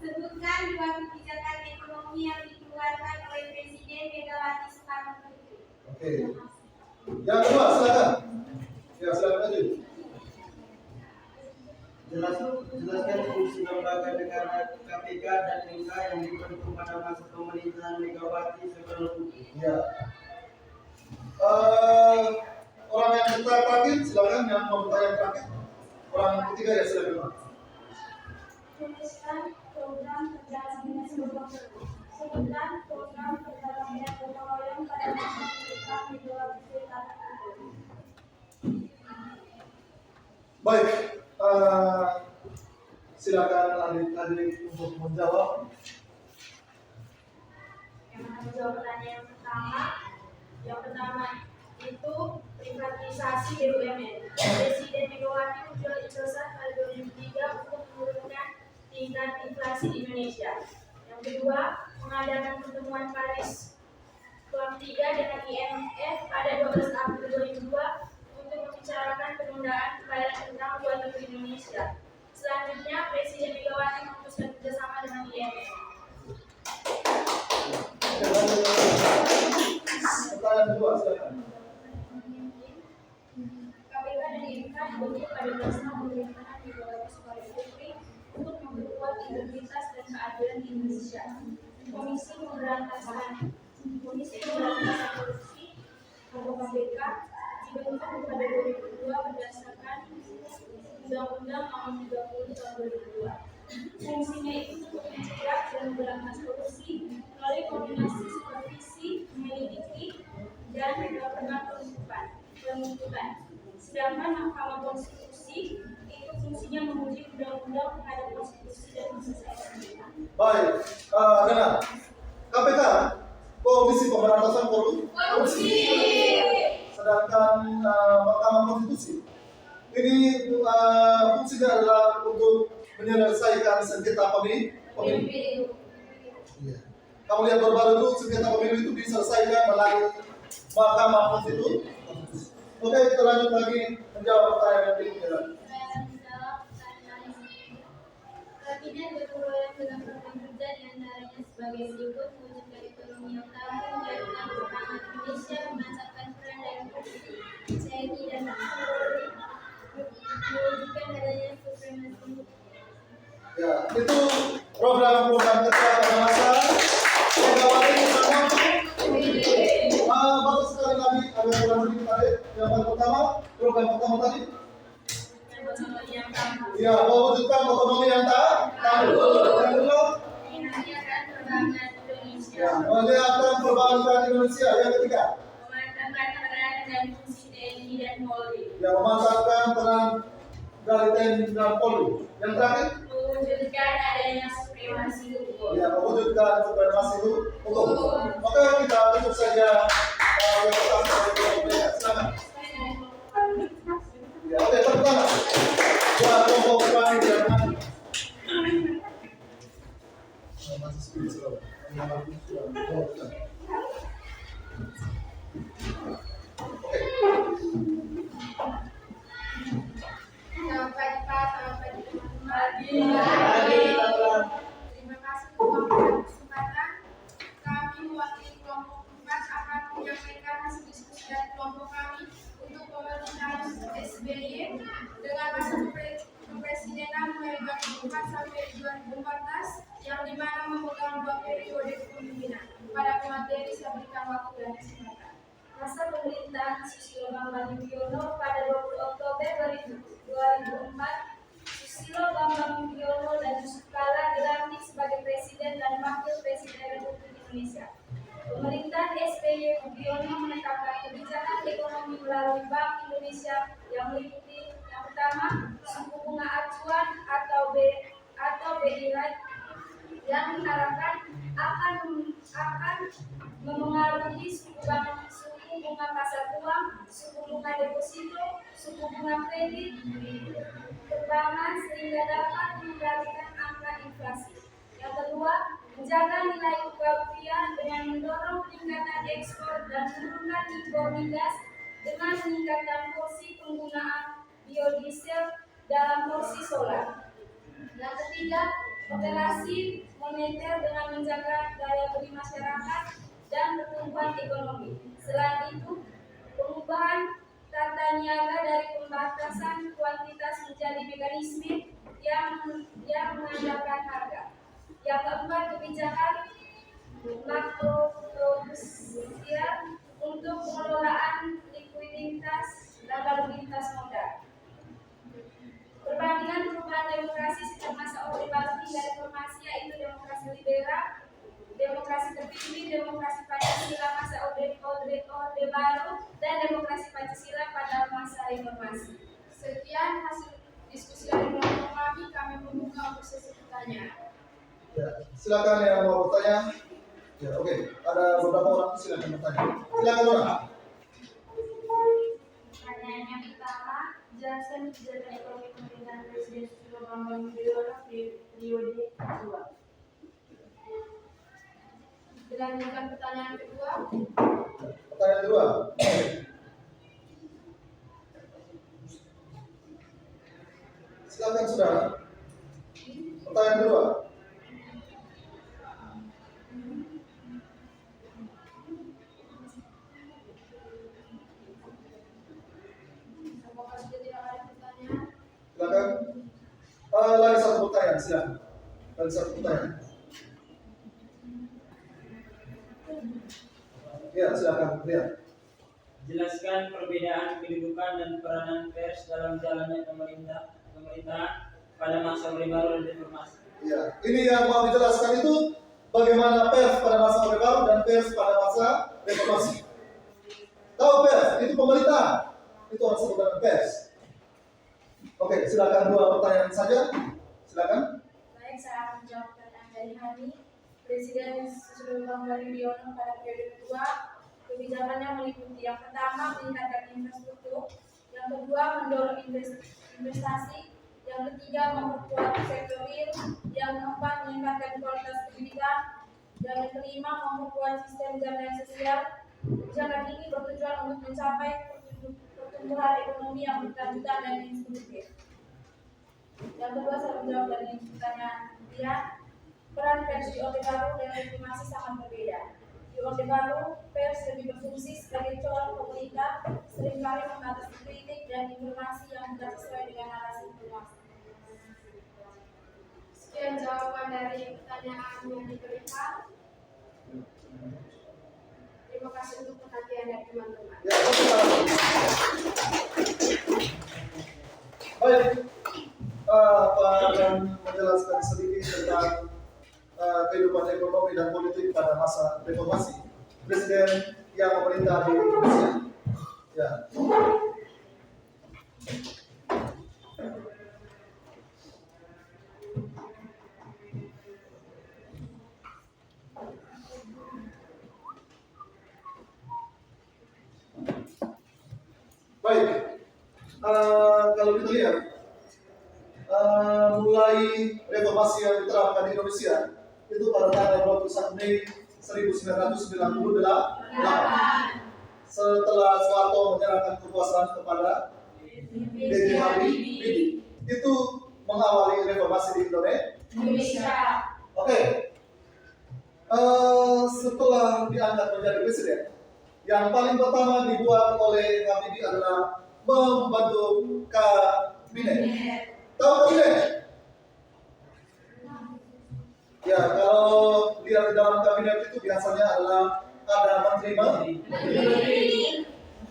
sebutkan dua kebijakan ekonomi yang dikeluarkan oleh Presiden Megawati Soekarno Putri. Oke. Yang kedua, silakan. Ya, silakan aja. Jelaskan fungsi lembaga negara KPK dan MK yang dibentuk pada masa pemerintahan Megawati Soekarno Putri. Ya. Orang yang terakhir, silakan yang mau bertanya terakhir. Orang ketiga ya silakan Pak. Tuliskan program kerja dinas sebutkan program kerja kabinet gotong royong pada masa pemerintahan Megawati Soekarno Putri. Baik, silakan adik-adik untuk menjawab. Yang akan menjawab pertanyaan yang pertama itu privatisasi BUMN. Presiden Megawati menjual Indosat pada 2003 untuk menurunkan tingkat inflasi di Indonesia. Yang kedua, mengadakan pertemuan Paris Club 3 dengan IMF pada 12 April 2002 untuk membicarakan penundaan pembayaran utang luar negeri Indonesia. Selanjutnya, Presiden Megawati memutuskan kerjasama dengan IMF. Pertanyaan kedua, silakan. KPK dan MK dibentuk pada masa pemerintahan Megawati Soekarno Putri untuk memperkuat integritas dan keadilan di Indonesia. Komisi Pemberantasan Korupsi atau KPK dibentuk pada 2002 berdasarkan Undang-Undang Nomor 30 Tahun 2002. Fungsinya itu untuk mencegah dan memberantas korupsi melalui koordinasi supervisi, menyelidiki, dan melakukan penuntutan. Sedangkan Mahkamah Konstitusi itu fungsinya menguji undang-undang terhadap konstitusi dan konstitusi. Baik, dengar. KPK, Komisi Pemberantasan Korupsi. Sedangkan Mahkamah Konstitusi ini fungsinya adalah untuk menyelesaikan sengketa pemilu. Iya. Kamu lihat baru-baru itu sengketa pemilu itu diselesaikan melalui Mahkamah Konstitusi. Oke, kita lanjut lagi menjawab pertanyaan yang berikutnya. Saya menjawab pertanyaan ini. Kabinet gotong royong dengan program kerja diantaranya sebagai berikut: mewujudkan ekonomi yang tangguh, menjadikan pertahanan Indonesia, menancapkan peran dan fungsi TNI dan Polri, mewujudkan adanya supremasi. Ya, itu program-program kerja pada masa Megawati Soekarno Putri. Baru sekali lagi ada program sedikit tadi. Yang pertama, program pertama tadi. Ya, mewujudkan otonomi yang tangguh. Yang kedua, Meningkatkan perbankan Indonesia. ya, menyiapkan perbankan Indonesia. Yang ketiga, Memantapkan peran dan fungsi TNI dan Polri. ya, memantapkan peran dari TNI dan Polri. Yang terakhir, Mewujudkan adanya supremasi hukum. ya, mewujudkan supremasi hukum. Oke, kita tutup saja yang pertama. Silakan. Ya, oke, pertama. Ya, kelompok kami yang masih spiritual. Oke. Selamat pagi Pak, selamat pagi teman-teman. Terima kasih untuk kesempatan. Kami mewakili kelompok 4 akan menyampaikan hasil diskusi dari kelompok kami untuk pemerintahan SBY dengan masa kepresidenan mulai 2004 sampai 2014 yang dimana memegang 2 periode kepemimpinan. Pada pemateri saya berikan waktu dan kesempatan. Masa pemerintahan Susilo Bambang Yudhoyono pada 20 Oktober 2004, Susilo Bambang Yudhoyono dan Yusuf Kala dilantik sebagai Presiden dan Wakil Presiden Republik Indonesia. Pemerintahan SBY Yudhoyono menetapkan kebijakan ekonomi melalui Bank Indonesia yang meliputi yang pertama, suku bunga acuan atau BI rate yang diharapkan akan memengaruhi suku bunga pasar uang, suku bunga deposito, suku bunga kredit, perbankan sehingga dapat mengendalikan angka inflasi. Yang kedua, menjaga nilai tukar rupiah dengan mendorong peningkatan ekspor dan menurunkan impor migas dengan meningkatkan porsi penggunaan biodiesel dalam porsi solar. Yang ketiga, operasi moneter dengan menjaga daya beli masyarakat dan pertumbuhan ekonomi. Selain itu, pengubahan tata niaga dari pembatasan kuantitas menjadi mekanisme yang mengandalkan harga. Yang keempat, kebijakan makroprudensial untuk pengelolaan likuiditas dan lalu lintas modal. Perbandingan perubahan demokrasi sejak masa Orde Baru hingga reformasi, yaitu demokrasi liberal, demokrasi terpilih, demokrasi Pancasila masa Orde Baru, dan demokrasi Pancasila pada masa reformasi. Sekian hasil diskusi dari kelompok kami membuka untuk sesi pertanyaan. Ya, silakan yang mau bertanya. Ya, oke. Ada beberapa orang silakan bertanya. Silakan orang. Pertanyaan yang pertama, jelaskan kebijakan ekonomi pemerintahan Presiden Susilo Bambang Yudhoyono periode kedua. Dilanjutkan pertanyaan kedua. Pertanyaan kedua. Silakan saudara. Pertanyaan kedua. Apakah sudah tidak ada pertanyaan? Silakan. Lagi satu pertanyaan, silakan. Lagi satu pertanyaan. Ya, silakan. Lihat. Jelaskan perbedaan kedudukan dan peranan pers dalam jalannya pemerintahan pada masa Orde Baru dan reformasi. Ya, ini yang mau dijelaskan itu bagaimana pers pada masa Orde Baru dan pers pada masa reformasi. Tahu pers itu pemerintah, itu orang sebut dengan pers. Oke, silakan dua pertanyaan saja. Silakan. Baik, saya akan menjawab pertanyaan dari Hani. Presiden Susilo Bambang Yudhoyono pada periode kedua, kebijakannya meliputi yang pertama meningkatkan infrastruktur, yang kedua mendorong investasi, yang ketiga memperkuat sektor real, yang keempat meningkatkan kualitas pendidikan, dan yang kelima memperkuat sistem jaminan sosial. Kebijakan ini bertujuan untuk mencapai pertumbuhan ekonomi yang berkelanjutan dan inklusif. Yang kedua, saya menjawab dari pertanyaan dia. Peran pers di Orde Baru dan reformasi sangat berbeda. Di Orde Baru, pers lebih berfungsi sebagai corong pemerintah, seringkali membatasi kritik dan informasi yang tidak sesuai dengan narasi informasi. Sekian jawaban dari pertanyaan yang diberikan. Terima kasih untuk perhatian dari teman-teman. Ya, baik. Pak akan menjelaskan sedikit tentang kehidupan ekonomi dan politik pada masa reformasi presiden yang memerintah di Indonesia. Ya. Baik. Kalau kita lihat mulai reformasi yang diterapkan di Indonesia itu pada tanggal 21 Mei 1998 setelah Soeharto menyerahkan kekuasaan kepada B.J. Habibie, itu mengawali reformasi di Indonesia. Oke. Setelah diangkat menjadi presiden, yang paling pertama dibuat oleh Habibie adalah membentuk kabinet. Tahu kabinet? Ya, kalau lihat di dalam kabinet itu biasanya adalah ada menteri.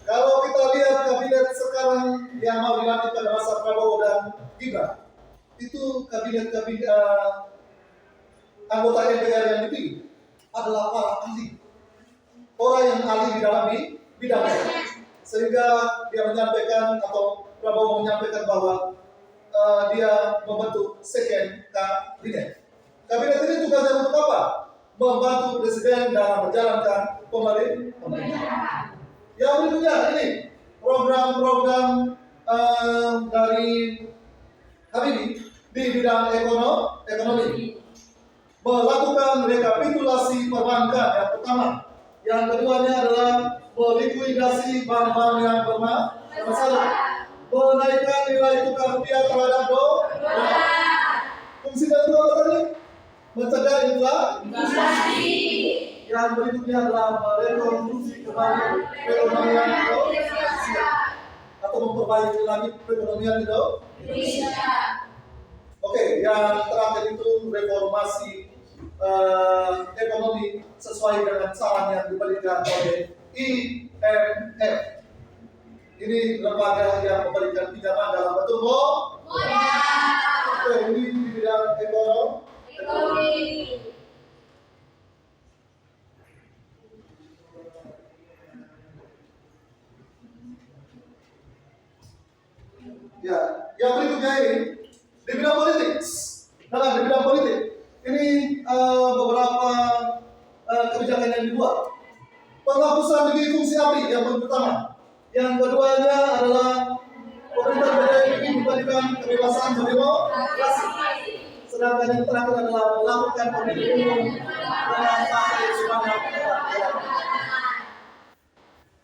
Kalau kita lihat kabinet sekarang yang mau dilantik pada masa Prabowo dan Gibran, itu kabinet anggota MPR yang dipilih adalah para ahli, orang yang ahli di dalam bidangnya, sehingga dia menyampaikan atau Prabowo menyampaikan bahwa dia membentuk second kabinet. Kabinet ini tugasnya untuk apa? Membantu presiden dalam menjalankan pemerintahan. Yang berikutnya ini program-program dari Habibie di bidang ekonomi. melakukan rekapitulasi perbankan yang pertama. Yang keduanya adalah melikuidasi bank-bank yang bermasalah, menaikkan nilai tukar rupiah terhadap dolar. Fungsi kedua apa tadi? Mencegah inflasi. Yang berikutnya adalah merekonstruksi kembali perekonomian Indonesia atau memperbaiki lagi perekonomian Indonesia. Oke, yang terakhir itu reformasi ekonomi sesuai dengan saran yang diberikan oleh IMF. Ini lembaga yang memberikan pinjaman dalam bentuk modal. Oke, ini di bidang ekonomi. Ya, yang berikutnya ini di bidang politik. Nah, di bidang politik ini beberapa kebijakan yang dibuat. Penghapusan diri fungsi ABRI yang pertama. Yang keduanya adalah pemerintah BDI memberikan kebebasan berdemokrasi. Sedangkan yang terakhir adalah melakukan pemilihan umum dengan partai semangat.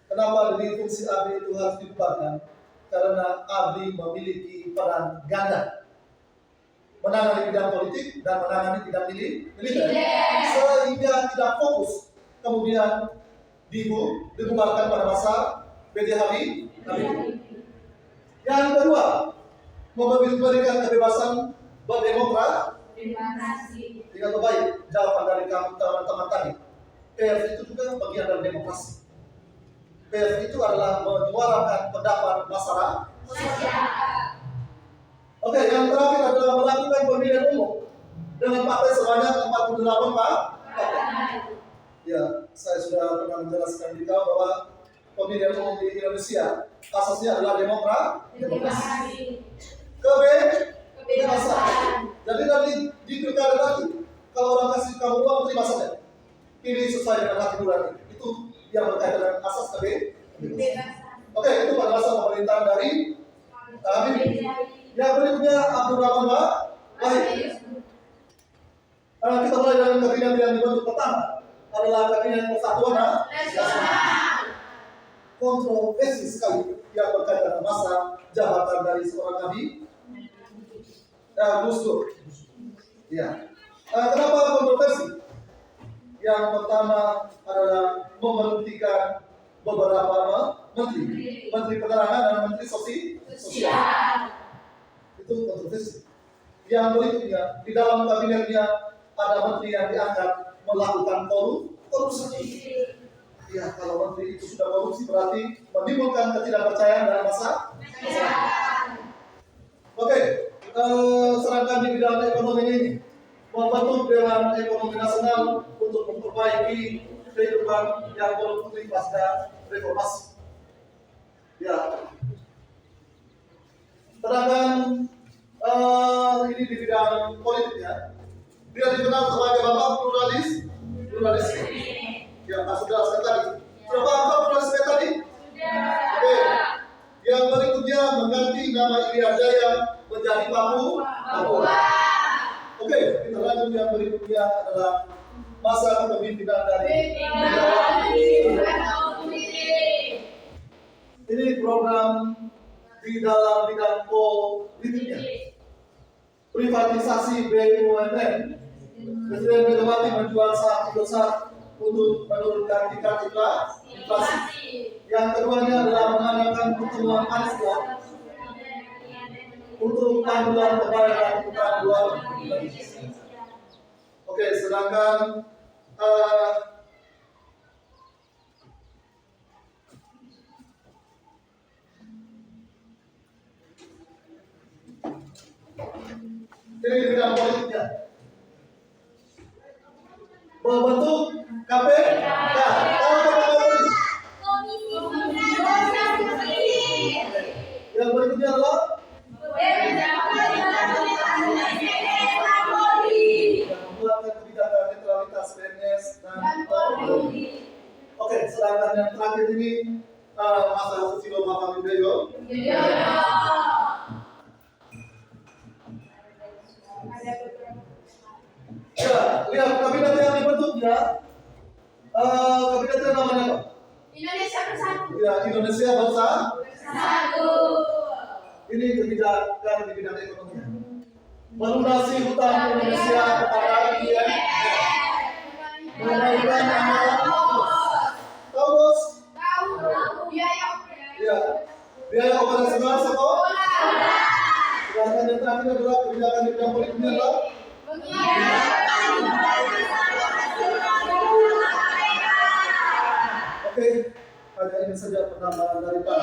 Kenapa diri fungsi ABRI itu harus dibubarkan? Karena ABRI memiliki peran ganda, menangani bidang politik dan menangani bidang militer, sehingga tidak fokus kemudian dibubarkan pada masa BDHI. Yang kedua, memberikan kebebasan berdemokrasi. Ingat baik jawaban dari teman-teman tadi. PRS itu juga bagian dari demokrasi. PRS itu adalah menyuarakan pendapat masyarakat. Oke, yang terakhir adalah melakukan pemilihan umum dengan partai sebanyak 48 partai. Ya, saya sudah pernah menjelaskan di kau bahwa pemilihan umum di Indonesia asasnya adalah demokrasi. Kebebasan. Jadi nanti di pilkada nanti, kalau orang kasih kamu uang, terima saja. Pilih sesuai dengan hati nurani. Itu yang berkaitan dengan asas kebebasan. Oke, itu pada masa pemerintahan dari Habibie. Yang berikutnya Abdurrahman Wahid. Kita mulai dengan kabinet yang dibentuk pertama adalah kabinet persatuan nasional. Kontroversi sekali yang berkaitan dengan masa jabatan dari seorang nabi Gus Dur. Ya. Kenapa kontroversi? Yang pertama adalah memberhentikan beberapa menteri penerangan dan menteri sosial. Itu kontroversi. Yang berikutnya di dalam kabinetnya ada menteri yang diangkat melakukan korupsi. Ya, kalau menteri itu sudah korupsi berarti menimbulkan ketidakpercayaan dalam masyarakat. Oke, serangkaian di bidang ekonomi ini membentuk Dewan Ekonomi Nasional untuk memperbaiki kehidupan yang berputih pasca reformasi. Ya, sedangkan ini di bidang politiknya, dia dikenal sebagai bapak pluralis. Ya, Pak sudah jelaskan tadi. Sudah paham pluralisme tadi? Oke. Yang berikutnya mengganti nama Irian Jaya menjadi Papua. Oke, kita lanjut. Yang berikutnya adalah masa kepemimpinan dari ini program di dalam bidang politiknya. Privatisasi BUMN. Presiden Megawati menjual saham besar untuk menurunkan tingkat inflasi. Yang keduanya adalah mengadakan pertemuan ASEAN untuk panduan pembayaran utang luar negeri. Oke, sedangkan ini di bidang politiknya membentuk KPK. Yang berikutnya adalah membuatkan kebijakan netralitas PNS dan Polri. Oke, sedangkan yang terakhir ini masalah Susilo Bambang Yudhoyono. Ya, lihat kabinet yang dibentuknya. Kabinetnya namanya apa? Indonesia Bersatu. Ya, Indonesia Bersatu. Bersatu. Ini kebijakan di bidang ekonomi. Melunasi hutang Indonesia kepada IMF. Menaikkan anggaran tahu bos? Tahu. Biaya Ya, biaya operasional sekolah. Sedangkan yang terakhir adalah kebijakan di bidang politiknya adalah oke, hanya ini saja penambahan dari Pak.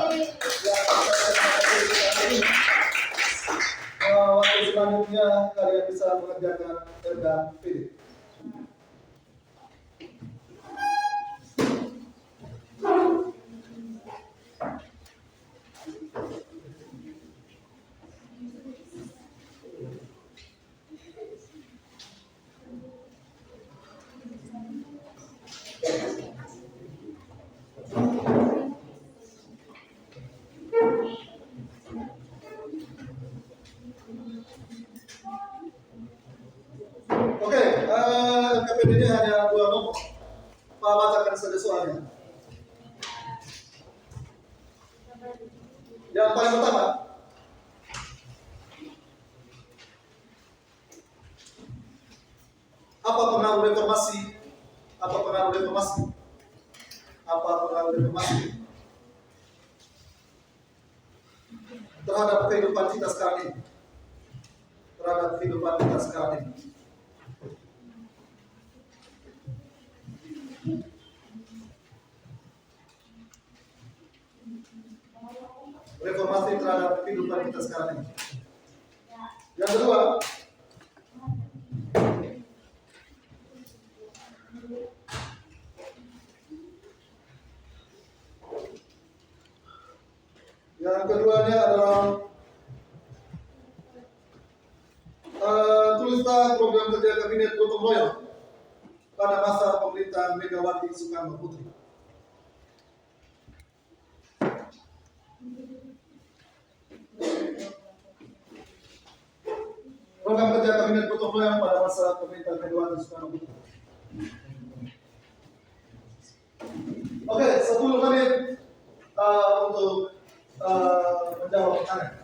Waktu selanjutnya kalian bisa mengerjakan dan pilih. Oke, KPD-nya hanya 2 nomor. Pak bacakan saja soalnya. Yang paling pertama, apa pengaruh reformasi? Apa pengaruh reformasi? Apa pengaruh reformasi terhadap kehidupan kita sekarang ini? Terhadap kehidupan kita sekarang ini. Reformasi terhadap kehidupan kita sekarang ini. Yang kedua, yang keduanya adalah tulislah program kerja kabinet gotong royong pada masa pemerintahan Megawati Soekarno Putri. Program kerja kabinet gotong royong pada masa pemerintahan Megawati Soekarno Putri. Oke, 10 menit untuk menjawab pertanyaan.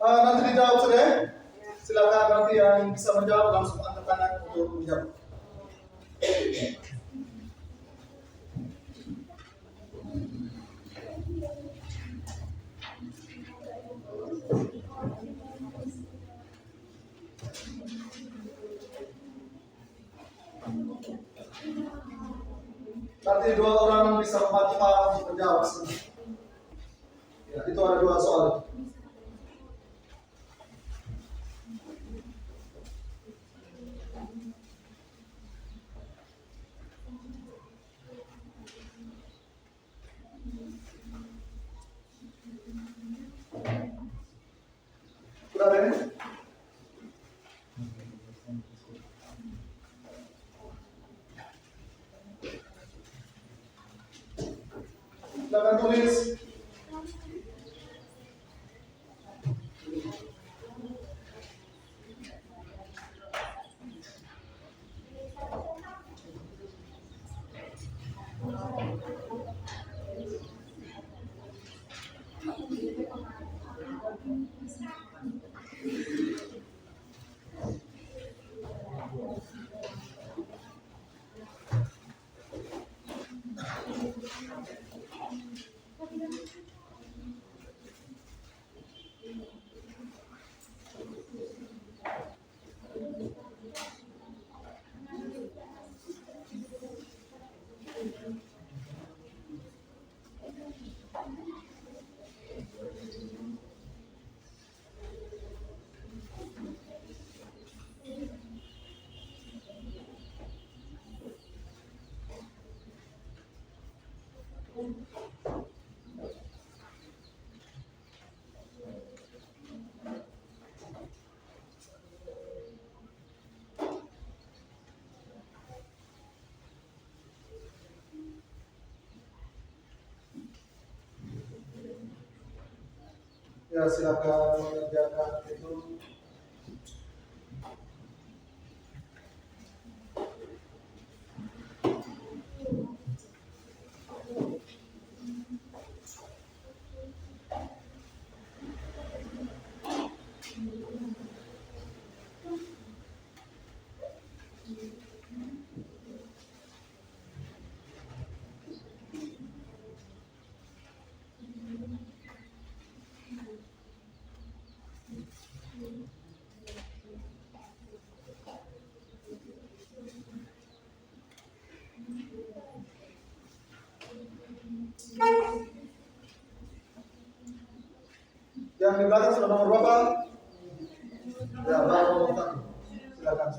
Nanti dijawab saja. Silakan nanti yang bisa menjawab langsung angkat tangan untuk menjawab. Nanti 2 orang bisa membantu Pak untuk menjawab. Ya, itu ada 2 soal. Sudah ada ini? Silakan tulis. Ya silakan mengerjakan itu. Yang di belakang sudah nomor berapa? Ya, baru nomor 1. Silakan.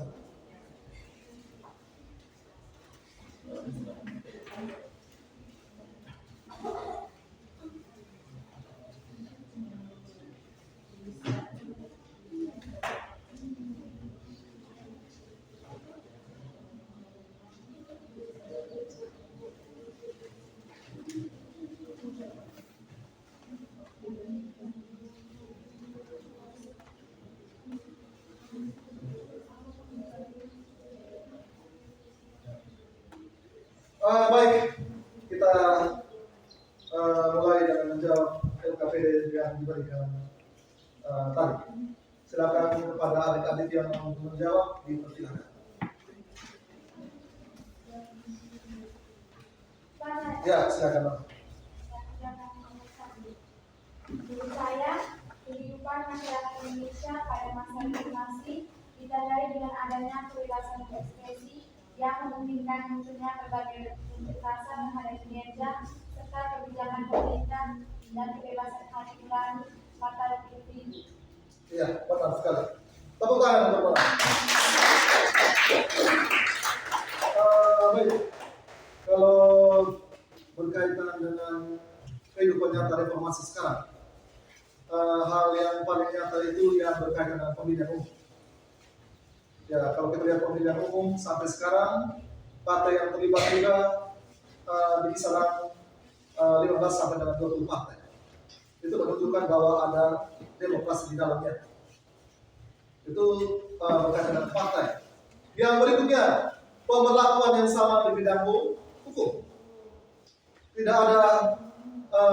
Baik, kita mulai dengan menjawab LKPD yang diberikan tadi. Silakan kepada adik-adik yang mau menjawab, dipersilakan. Ya, silakan. Menurut saya, kehidupan masyarakat Indonesia pada masa reformasi ditandai dengan adanya kebebasan berekspresi yang memungkinkan munculnya berbagai bentuk rasa menghadapi media serta kebijakan pemerintah dan kebebasan hati nurani mata individu. Iya, benar sekali. Tepuk tangan untuk Bapak. Baik, kalau berkaitan dengan kehidupan nyata reformasi sekarang, hal yang paling nyata itu yang berkaitan dengan pemilihan umum. Ya, kalau kita lihat pemilihan umum sampai sekarang, partai yang terlibat juga di kisaran 15 sampai dengan 20 partai. Itu menunjukkan bahwa ada demokrasi di dalamnya. Itu berkaitan dengan partai. Yang berikutnya, pemberlakuan yang sama di bidang hukum. Tidak ada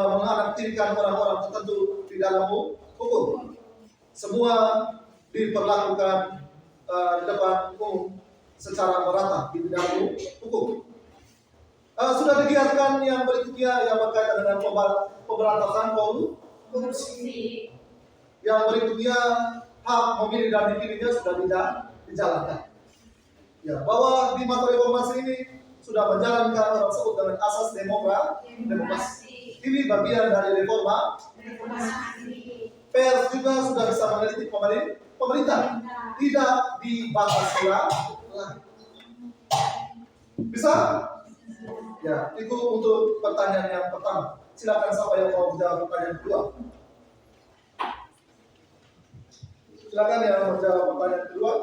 mengaktifkan orang-orang tertentu di dalam hukum. Semua diperlakukan di depan umum secara merata di bidang hukum. Sudah digiatkan yang berikutnya yang berkaitan dengan pemberantasan korupsi. Yang berikutnya hak memilih dan dipilihnya sudah tidak dijalankan. Ya, bahwa di masa reformasi ini sudah menjalankan orang tersebut dengan asas demokrasi. Ini bagian dari reformasi. Pers juga sudah bisa meneliti pemerintah. Tidak dibatasi lagi. Bisa? Ya, itu untuk pertanyaan yang pertama. Silakan siapa yang mau menjawab pertanyaan kedua. Silakan yang mau menjawab pertanyaan kedua.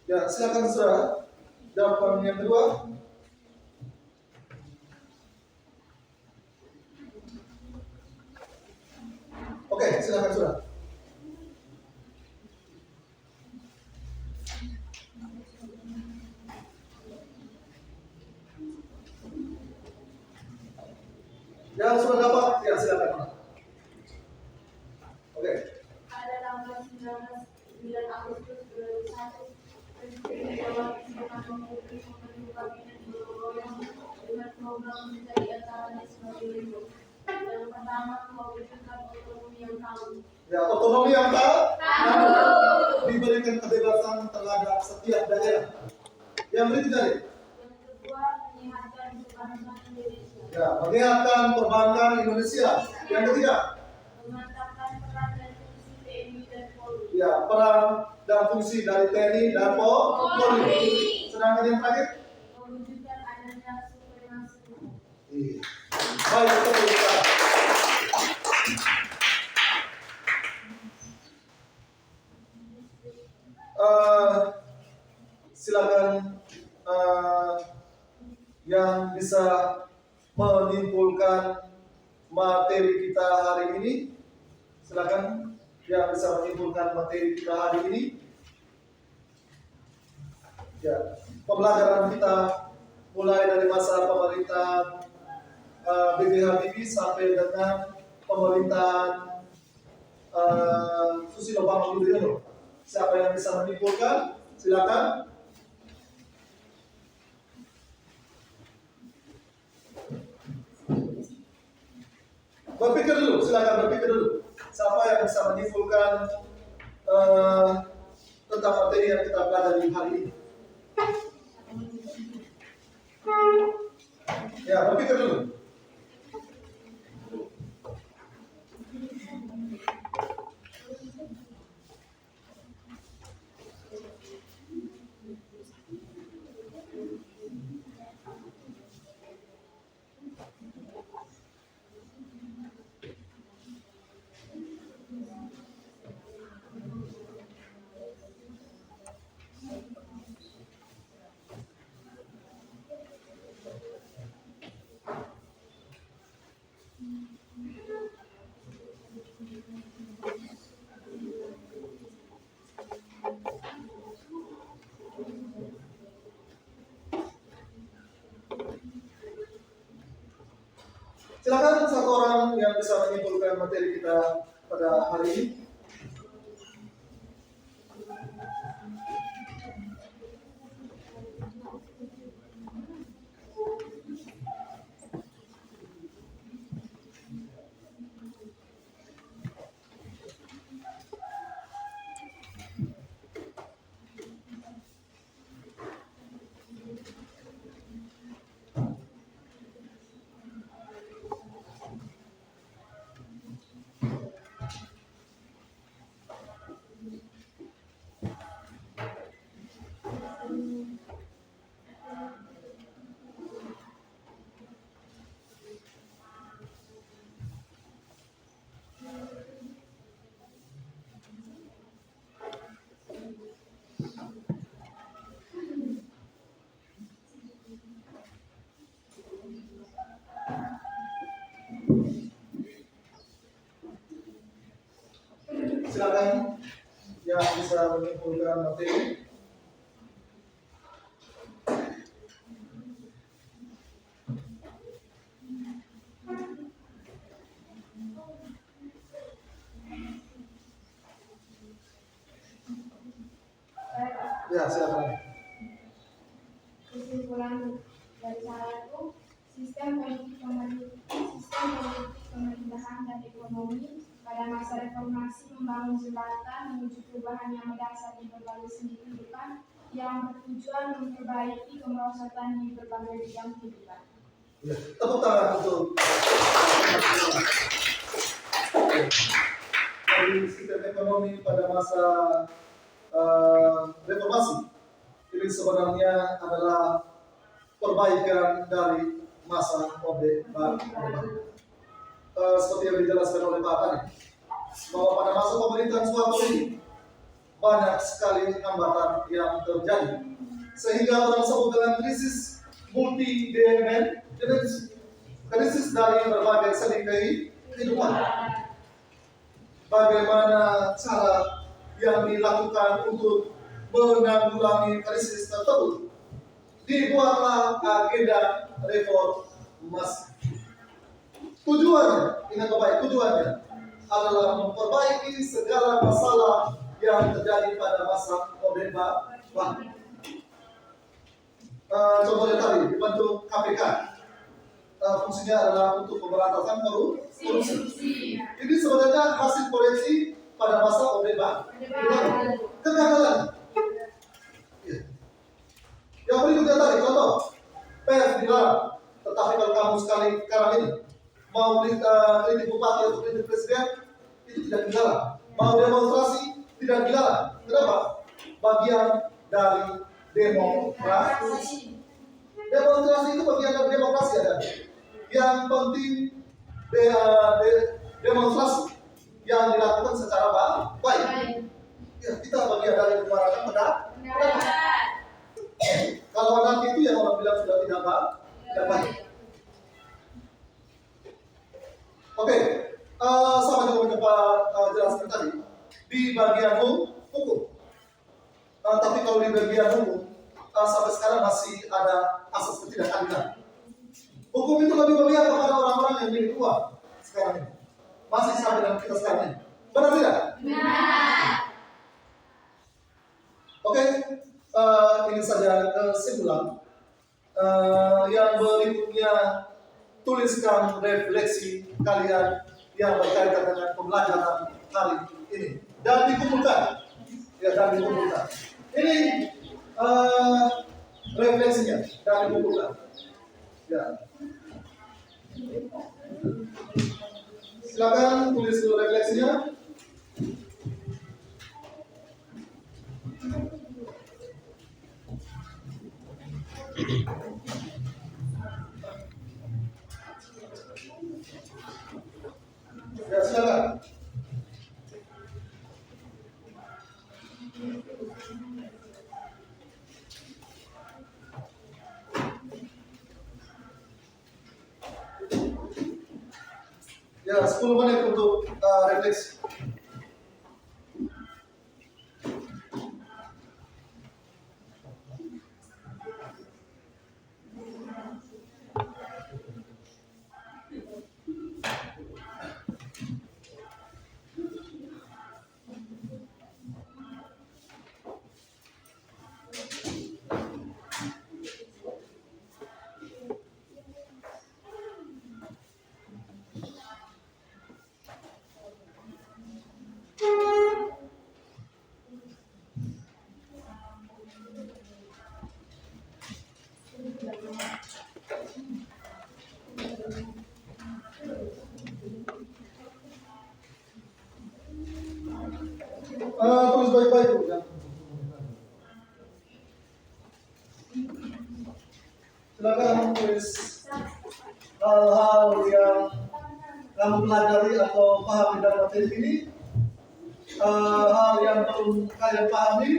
Ya, silakan saudara. Jawab pertanyaan kedua. Oke, silakan saudara. Yang sudah dapat, ya silakan. Oke. Pada tanggal 9 Agustus 2001, Presiden Megawati Soekarno Putri membentuk kabinet gotong-royong dengan program menjadi antaranya sebagai berikut. Yang pertama, mewujudkan otonomi yang tahu. Ya, otonomi yang tahu diberikan kebebasan terhadap setiap daerah. Yang berikutnya, Yang kedua, menyehatkan perbankan Indonesia. ya, menyehatkan perbankan Indonesia. Yang ketiga, Memantapkan peran dan fungsi TNI dan Polri. ya, peran dan fungsi dari TNI dan Polri. Sedangkan yang terakhir, Mewujudkan adanya supremasi hukum. iya. Baik, kita silakan yang bisa menyimpulkan materi kita hari ini? Silakan yang bisa menyimpulkan materi kita hari ini. Ya, pembelajaran kita mulai dari masa pemerintahan B.B. Habibie sampai dengan pemerintahan Susilo Bambang Yudhoyono. Siapa yang bisa menyimpulkan? Silakan. Berpikir dulu, silakan berpikir dulu. Siapa yang bisa menyimpulkan tentang materi yang kita pelajari hari ini? Ya, berpikir dulu. Silakan satu orang yang bisa menyimpulkan materi kita pada hari ini. Silakan yang bisa menyimpulkan materi. Ya, silakan. Kesimpulan dari saya itu sistem politik pemerintahan dan ekonomi pada masa reformasi membangun jembatan menuju perubahan yang mendasar di berbagai sendi kehidupan yang bertujuan memperbaiki kemerosotan di berbagai bidang kehidupan. Ya, tepuk tangan untuk dari sistem ekonomi pada masa reformasi. Ini sebenarnya adalah perbaikan dari masa Orde Baru. Seperti yang dijelaskan oleh Pak tadi, bahwa pada masa pemerintahan Soeharto ini banyak sekali hambatan yang terjadi, sehingga orang sebut dengan krisis multi dimensi, krisis dari berbagai sendi kehidupan. Bagaimana cara yang dilakukan untuk menanggulangi krisis tersebut? Dibuatlah agenda reformasi. Tujuannya, ingat baik, tujuannya adalah memperbaiki segala masalah yang terjadi pada masa Orde Baru. Contohnya tadi dibentuk KPK, fungsinya adalah untuk pemberantasan korupsi. Ini sebenarnya hasil koreksi pada masa Orde Baru. Kegagalan. Ya. Yang berikutnya tadi contoh, pers dilarang. Tetapi kalau kamu sekarang ini mau kritik bupati atau kritik presiden, itu tidak dilarang. Mau demonstrasi, tidak dilarang. Kenapa? Bagian dari demokrasi. Demonstrasi itu bagian dari demokrasi ada. Yang penting demonstrasi yang dilakukan secara baik. Ya, kita bagian dari menyuarakan pendapat. Kalau nanti itu yang orang bilang sudah tidak dan baik. Oke, sama juga Bapak jelaskan tadi di bagian hukum. Tapi kalau di bagian hukum sampai sekarang masih ada asas ketidakadilan. Hukum itu lebih berpihak kepada orang-orang yang milik uang sekarang ini. Masih sampai dalam kita sekarang ini. Benar tidak? Benar. Oke, ini saja kesimpulan. Yang berikutnya tuliskan refleksi kalian yang berkaitan dengan pembelajaran hari ini dan dikumpulkan. Ya, dan dikumpulkan. Ini refleksinya dan dikumpulkan. Ya. Silakan tulis dulu refleksinya. Ya, silakan. Ya, 10 menit untuk refleksi. Tulis baik-baik Bu, ya. Silakan tulis hal-hal yang kamu pelajari atau pahami dalam materi ini, hal yang belum kalian pahami,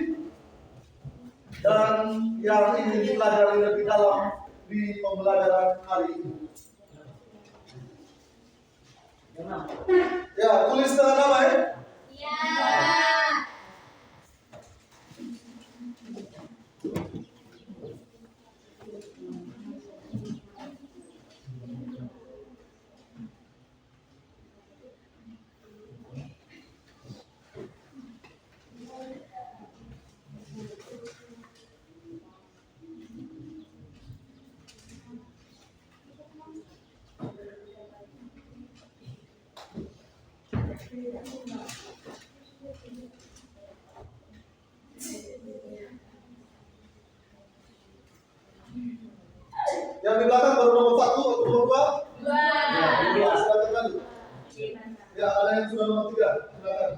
dan yang ingin dipelajari lebih dalam di pembelajaran hari ini. Ya, tulis dengan nama ya. Ya. Yang di belakang baru nomor 1 atau nomor 2? 2. Ya, silakan lanjut. Ya, ada yang sudah nomor 3. Silakan.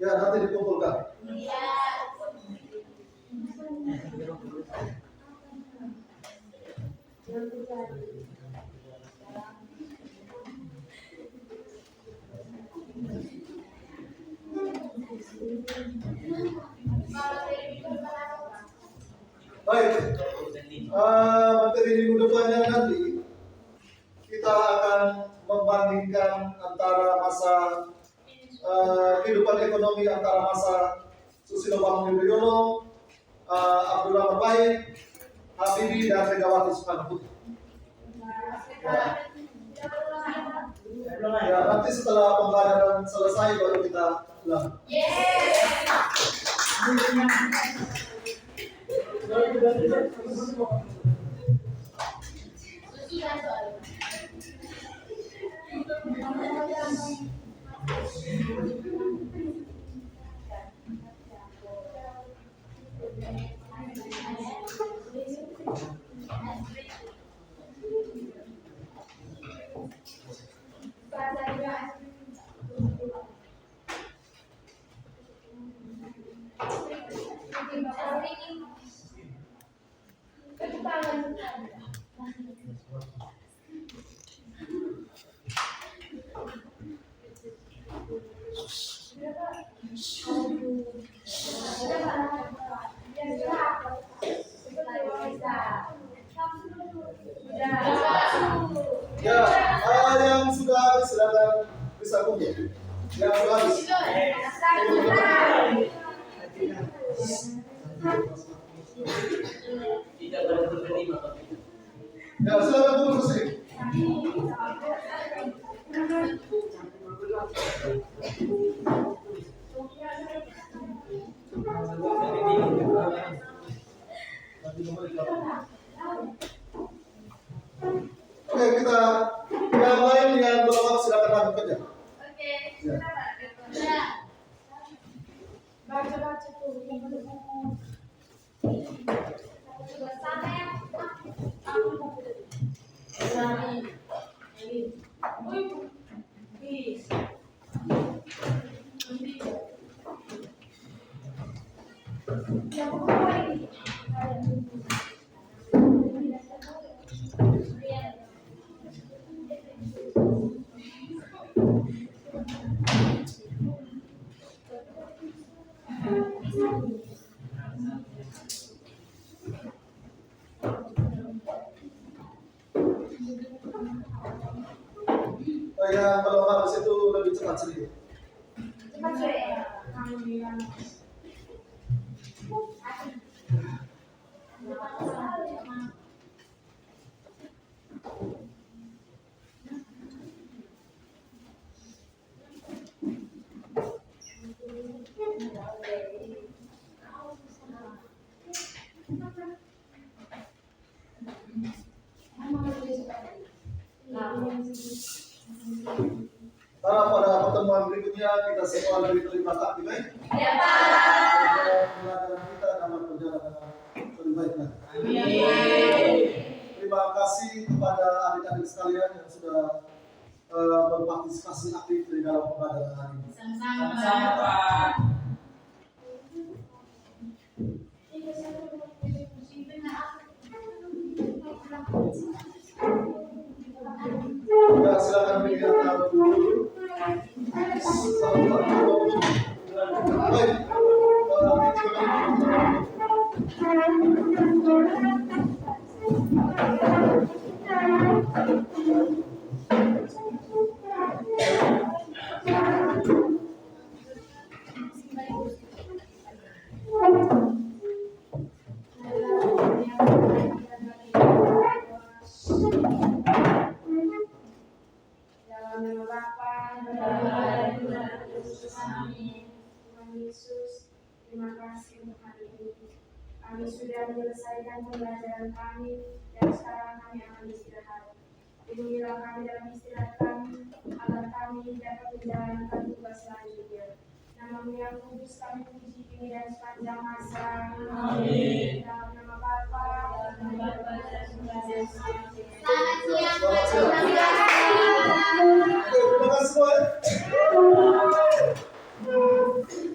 Ya, nanti dikumpulkan. Baik, materi minggu depannya nanti kita akan membandingkan antara masa kehidupan ekonomi antara masa Susilo Bambang Yudhoyono, Abdurrahman Wahid, Habibie dan Megawati Soekarno Putri. Ya, nanti setelah pembelajaran selesai baru kita ulang. Ya, yang sudah habis silakan bisa kumpul. Yang sudah habis. Tidak berterima kasih. Ya, silakan kumpul sini. Oke, kita yang lain yang belum silakan lanjut kerja. Oke. Ya. Baca-baca tuh. Yang belum habis itu lebih cepat sedikit. Cepat sore. Karena pada pertemuan berikutnya kita semua lebih terlibat aktif, baik? Ya, Pak. Pelajaran kita dapat berjalan dengan lebih baik lagi. Amin. Terima kasih kepada adik-adik sekalian yang sudah berpartisipasi aktif di dalam pembelajaran hari ini. Sama-sama, Pak. Ya, silakan berikan dulu. Baik. Dalam nama Bapa dan Amin. Tuhan Yesus, terima kasih untuk hari ini. Kami sudah menyelesaikan pembelajaran kami dan sekarang kami akan istirahat. Lindungilah kami dalam istirahat kami, agar kami dapat menjalankan tugas selanjutnya. Nama-Mu yang kudus kami puji kini dan sepanjang masa. Amin. Dalam nama Bapa dan Selamat siang, Selamat siang.